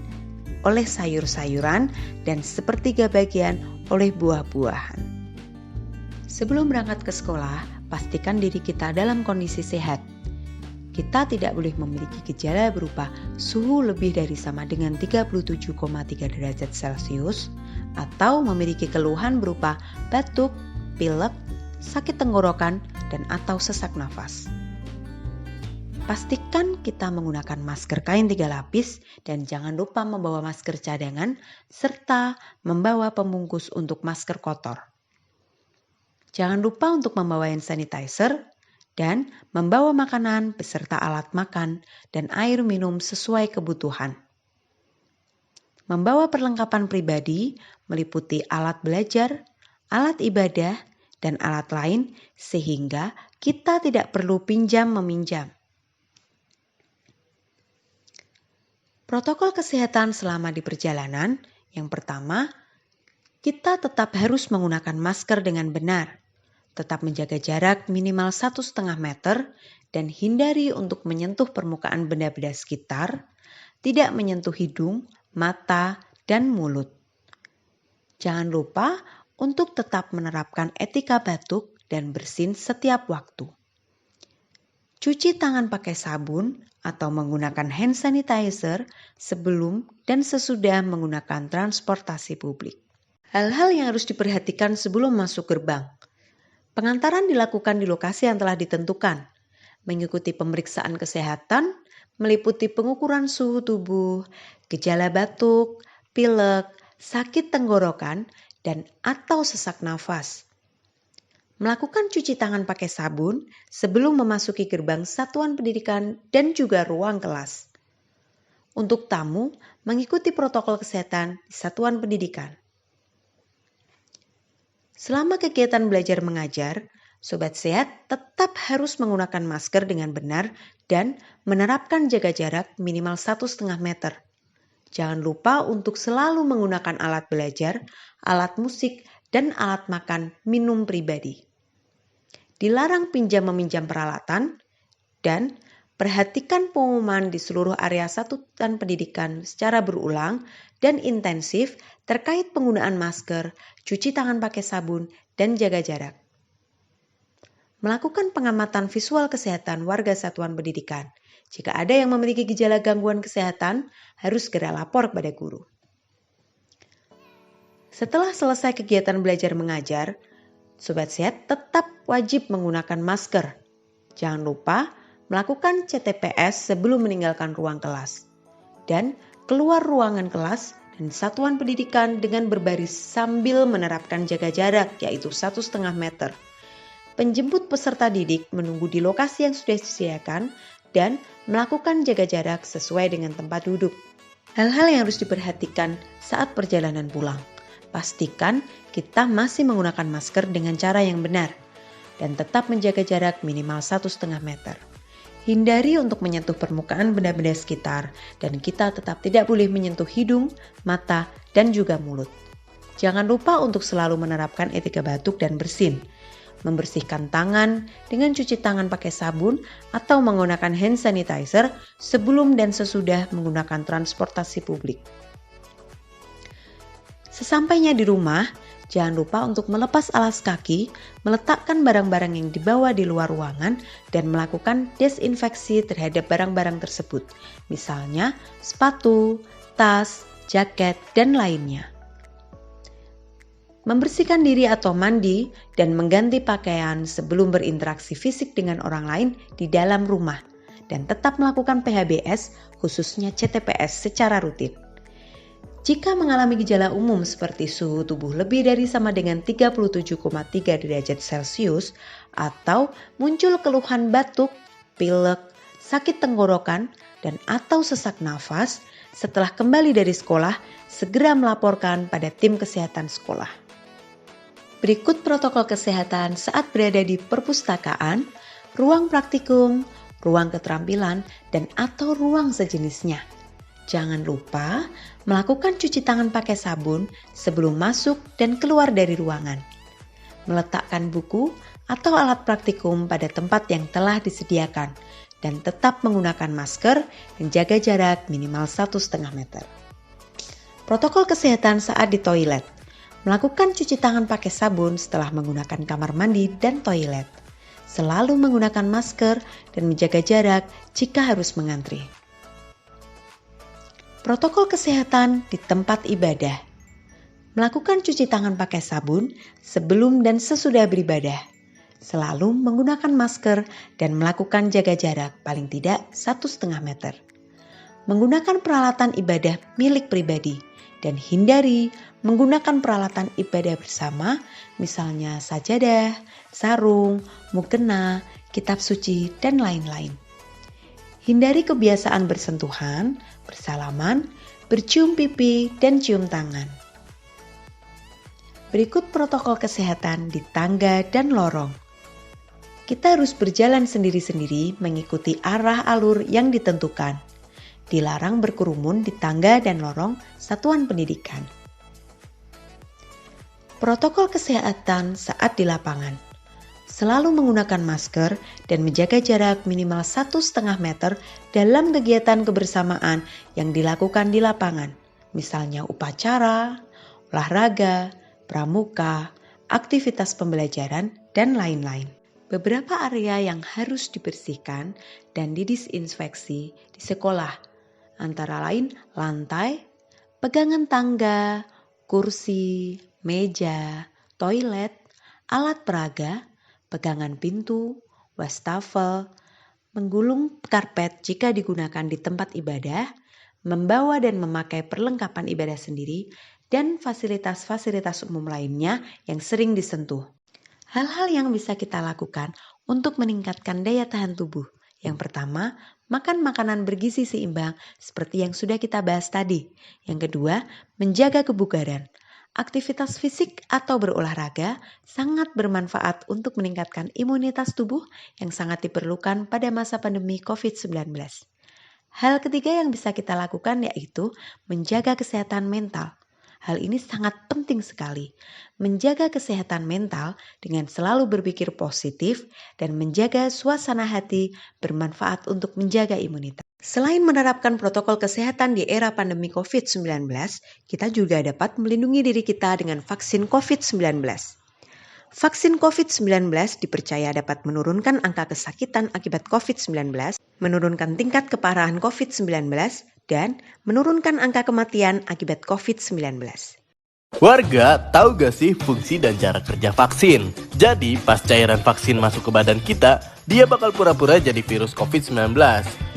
oleh sayur-sayuran dan 1/3 bagian oleh buah-buahan. Sebelum berangkat ke sekolah, pastikan diri kita dalam kondisi sehat. Kita tidak boleh memiliki gejala berupa suhu lebih dari sama dengan 37,3 derajat Celcius atau memiliki keluhan berupa batuk, pilek, sakit tenggorokan, dan atau sesak nafas. Pastikan kita menggunakan masker kain 3 lapis dan jangan lupa membawa masker cadangan serta membawa pembungkus untuk masker kotor. Jangan lupa untuk membawa hand sanitizer dan membawa makanan beserta alat makan dan air minum sesuai kebutuhan. Membawa perlengkapan pribadi meliputi alat belajar, alat ibadah, dan alat lain sehingga kita tidak perlu pinjam-meminjam. Protokol kesehatan selama di perjalanan, yang pertama, kita tetap harus menggunakan masker dengan benar, tetap menjaga jarak minimal 1,5 meter, dan hindari untuk menyentuh permukaan benda-benda sekitar, tidak menyentuh hidung, mata, dan mulut. Jangan lupa untuk tetap menerapkan etika batuk dan bersin setiap waktu. Cuci tangan pakai sabun atau menggunakan hand sanitizer sebelum dan sesudah menggunakan transportasi publik. Hal-hal yang harus diperhatikan sebelum masuk gerbang. Pengantaran dilakukan di lokasi yang telah ditentukan, mengikuti pemeriksaan kesehatan, meliputi pengukuran suhu tubuh, gejala batuk, pilek, sakit tenggorokan, dan atau sesak nafas. Melakukan cuci tangan pakai sabun sebelum memasuki gerbang satuan pendidikan dan juga ruang kelas. Untuk tamu, mengikuti protokol kesehatan di satuan pendidikan. Selama kegiatan belajar mengajar, Sobat Sehat tetap harus menggunakan masker dengan benar dan menerapkan jaga jarak minimal 1,5 meter. Jangan lupa untuk selalu menggunakan alat belajar, alat musik, dan alat makan minum pribadi. Dilarang pinjam-meminjam peralatan, dan perhatikan pengumuman di seluruh area satuan pendidikan secara berulang dan intensif terkait penggunaan masker, cuci tangan pakai sabun, dan jaga jarak. Melakukan pengamatan visual kesehatan warga satuan pendidikan. Jika ada yang memiliki gejala gangguan kesehatan, harus segera lapor kepada guru. Setelah selesai kegiatan belajar mengajar, Sobat Sehat tetap wajib menggunakan masker. Jangan lupa melakukan CTPS sebelum meninggalkan ruang kelas. Dan keluar ruangan kelas dan satuan pendidikan dengan berbaris sambil menerapkan jaga jarak, yaitu 1,5 meter. Penjemput peserta didik menunggu di lokasi yang sudah disediakan dan melakukan jaga jarak sesuai dengan tempat duduk. Hal-hal yang harus diperhatikan saat perjalanan pulang. Pastikan kita masih menggunakan masker dengan cara yang benar dan tetap menjaga jarak minimal 1,5 meter. Hindari untuk menyentuh permukaan benda-benda sekitar dan kita tetap tidak boleh menyentuh hidung, mata, dan juga mulut. Jangan lupa untuk selalu menerapkan etika batuk dan bersin. Membersihkan tangan dengan cuci tangan pakai sabun atau menggunakan hand sanitizer sebelum dan sesudah menggunakan transportasi publik. Sesampainya di rumah, jangan lupa untuk melepas alas kaki, meletakkan barang-barang yang dibawa di luar ruangan, dan melakukan desinfeksi terhadap barang-barang tersebut, misalnya sepatu, tas, jaket, dan lainnya. Membersihkan diri atau mandi dan mengganti pakaian sebelum berinteraksi fisik dengan orang lain di dalam rumah, dan tetap melakukan PHBS, khususnya CTPS secara rutin. Jika mengalami gejala umum seperti suhu tubuh lebih dari sama dengan 37,3 derajat Celcius atau muncul keluhan batuk, pilek, sakit tenggorokan, dan atau sesak nafas, setelah kembali dari sekolah, segera melaporkan pada tim kesehatan sekolah. Berikut protokol kesehatan saat berada di perpustakaan, ruang praktikum, ruang keterampilan, dan atau ruang sejenisnya. Jangan lupa melakukan cuci tangan pakai sabun sebelum masuk dan keluar dari ruangan. Meletakkan buku atau alat praktikum pada tempat yang telah disediakan dan tetap menggunakan masker dan jaga jarak minimal 1,5 meter. Protokol kesehatan saat di toilet. Melakukan cuci tangan pakai sabun setelah menggunakan kamar mandi dan toilet. Selalu menggunakan masker dan menjaga jarak jika harus mengantri. Protokol kesehatan di tempat ibadah. Melakukan cuci tangan pakai sabun sebelum dan sesudah beribadah. Selalu menggunakan masker dan melakukan jaga jarak paling tidak 1,5 meter. Menggunakan peralatan ibadah milik pribadi dan hindari menggunakan peralatan ibadah bersama, misalnya sajadah, sarung, mukena, kitab suci, dan lain-lain. Hindari kebiasaan bersentuhan, bersalaman, bercium pipi, dan cium tangan. Berikut protokol kesehatan di tangga dan lorong. Kita harus berjalan sendiri-sendiri mengikuti arah alur yang ditentukan. dilarang berkerumun di tangga dan lorong satuan pendidikan. Protokol kesehatan saat di lapangan. Selalu menggunakan masker dan menjaga jarak minimal 1,5 meter dalam kegiatan kebersamaan yang dilakukan di lapangan, misalnya upacara, olahraga, pramuka, aktivitas pembelajaran, dan lain-lain. Beberapa area yang harus dibersihkan dan didisinfeksi di sekolah, antara lain lantai, pegangan tangga, kursi, meja, toilet, alat peraga, pegangan pintu, wastafel, menggulung karpet jika digunakan di tempat ibadah, membawa dan memakai perlengkapan ibadah sendiri, dan fasilitas-fasilitas umum lainnya yang sering disentuh. Hal-hal yang bisa kita lakukan untuk meningkatkan daya tahan tubuh. Yang pertama, makan makanan bergizi seimbang seperti yang sudah kita bahas tadi. Yang kedua, menjaga kebugaran. Aktivitas fisik atau berolahraga sangat bermanfaat untuk meningkatkan imunitas tubuh yang sangat diperlukan pada masa pandemi COVID-19. Hal ketiga yang bisa kita lakukan yaitu menjaga kesehatan mental. Hal ini sangat penting sekali. Menjaga kesehatan mental dengan selalu berpikir positif dan menjaga suasana hati bermanfaat untuk menjaga imunitas. Selain menerapkan protokol kesehatan di era pandemi COVID-19, kita juga dapat melindungi diri kita dengan vaksin COVID-19. Vaksin COVID-19 dipercaya dapat menurunkan angka kesakitan akibat COVID-19, menurunkan tingkat keparahan COVID-19, dan menurunkan angka kematian akibat COVID-19. Warga, tahu gak sih fungsi dan cara kerja vaksin? Jadi, pas cairan vaksin masuk ke badan kita, dia bakal pura-pura jadi virus COVID-19.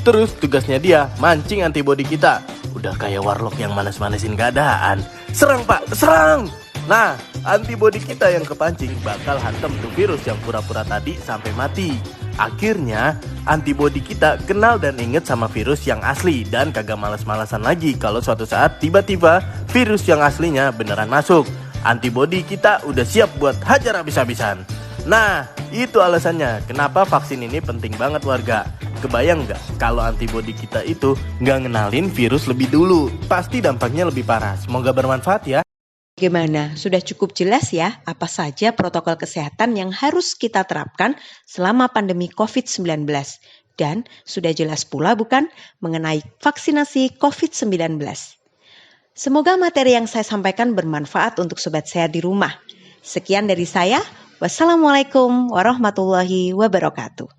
Terus tugasnya dia mancing antibodi kita. Udah kayak warlock yang manas-manasin keadaan. Serang pak, serang! Nah, antibodi kita yang kepancing bakal hantam tuh virus yang pura-pura tadi sampai mati. Akhirnya, antibodi kita kenal dan inget sama virus yang asli dan kagak males-malesan lagi kalau suatu saat tiba-tiba virus yang aslinya beneran masuk. Antibodi kita udah siap buat hajar habis-habisan. Nah, itu alasannya kenapa vaksin ini penting banget warga. Kebayang nggak kalau antibodi kita itu nggak ngenalin virus lebih dulu? Pasti dampaknya lebih parah. Semoga bermanfaat ya. Bagaimana? Sudah cukup jelas ya apa saja protokol kesehatan yang harus kita terapkan selama pandemi COVID-19. Dan sudah jelas pula bukan mengenai vaksinasi COVID-19. Semoga materi yang saya sampaikan bermanfaat untuk sobat sehat di rumah. Sekian dari saya. Wassalamualaikum warahmatullahi wabarakatuh.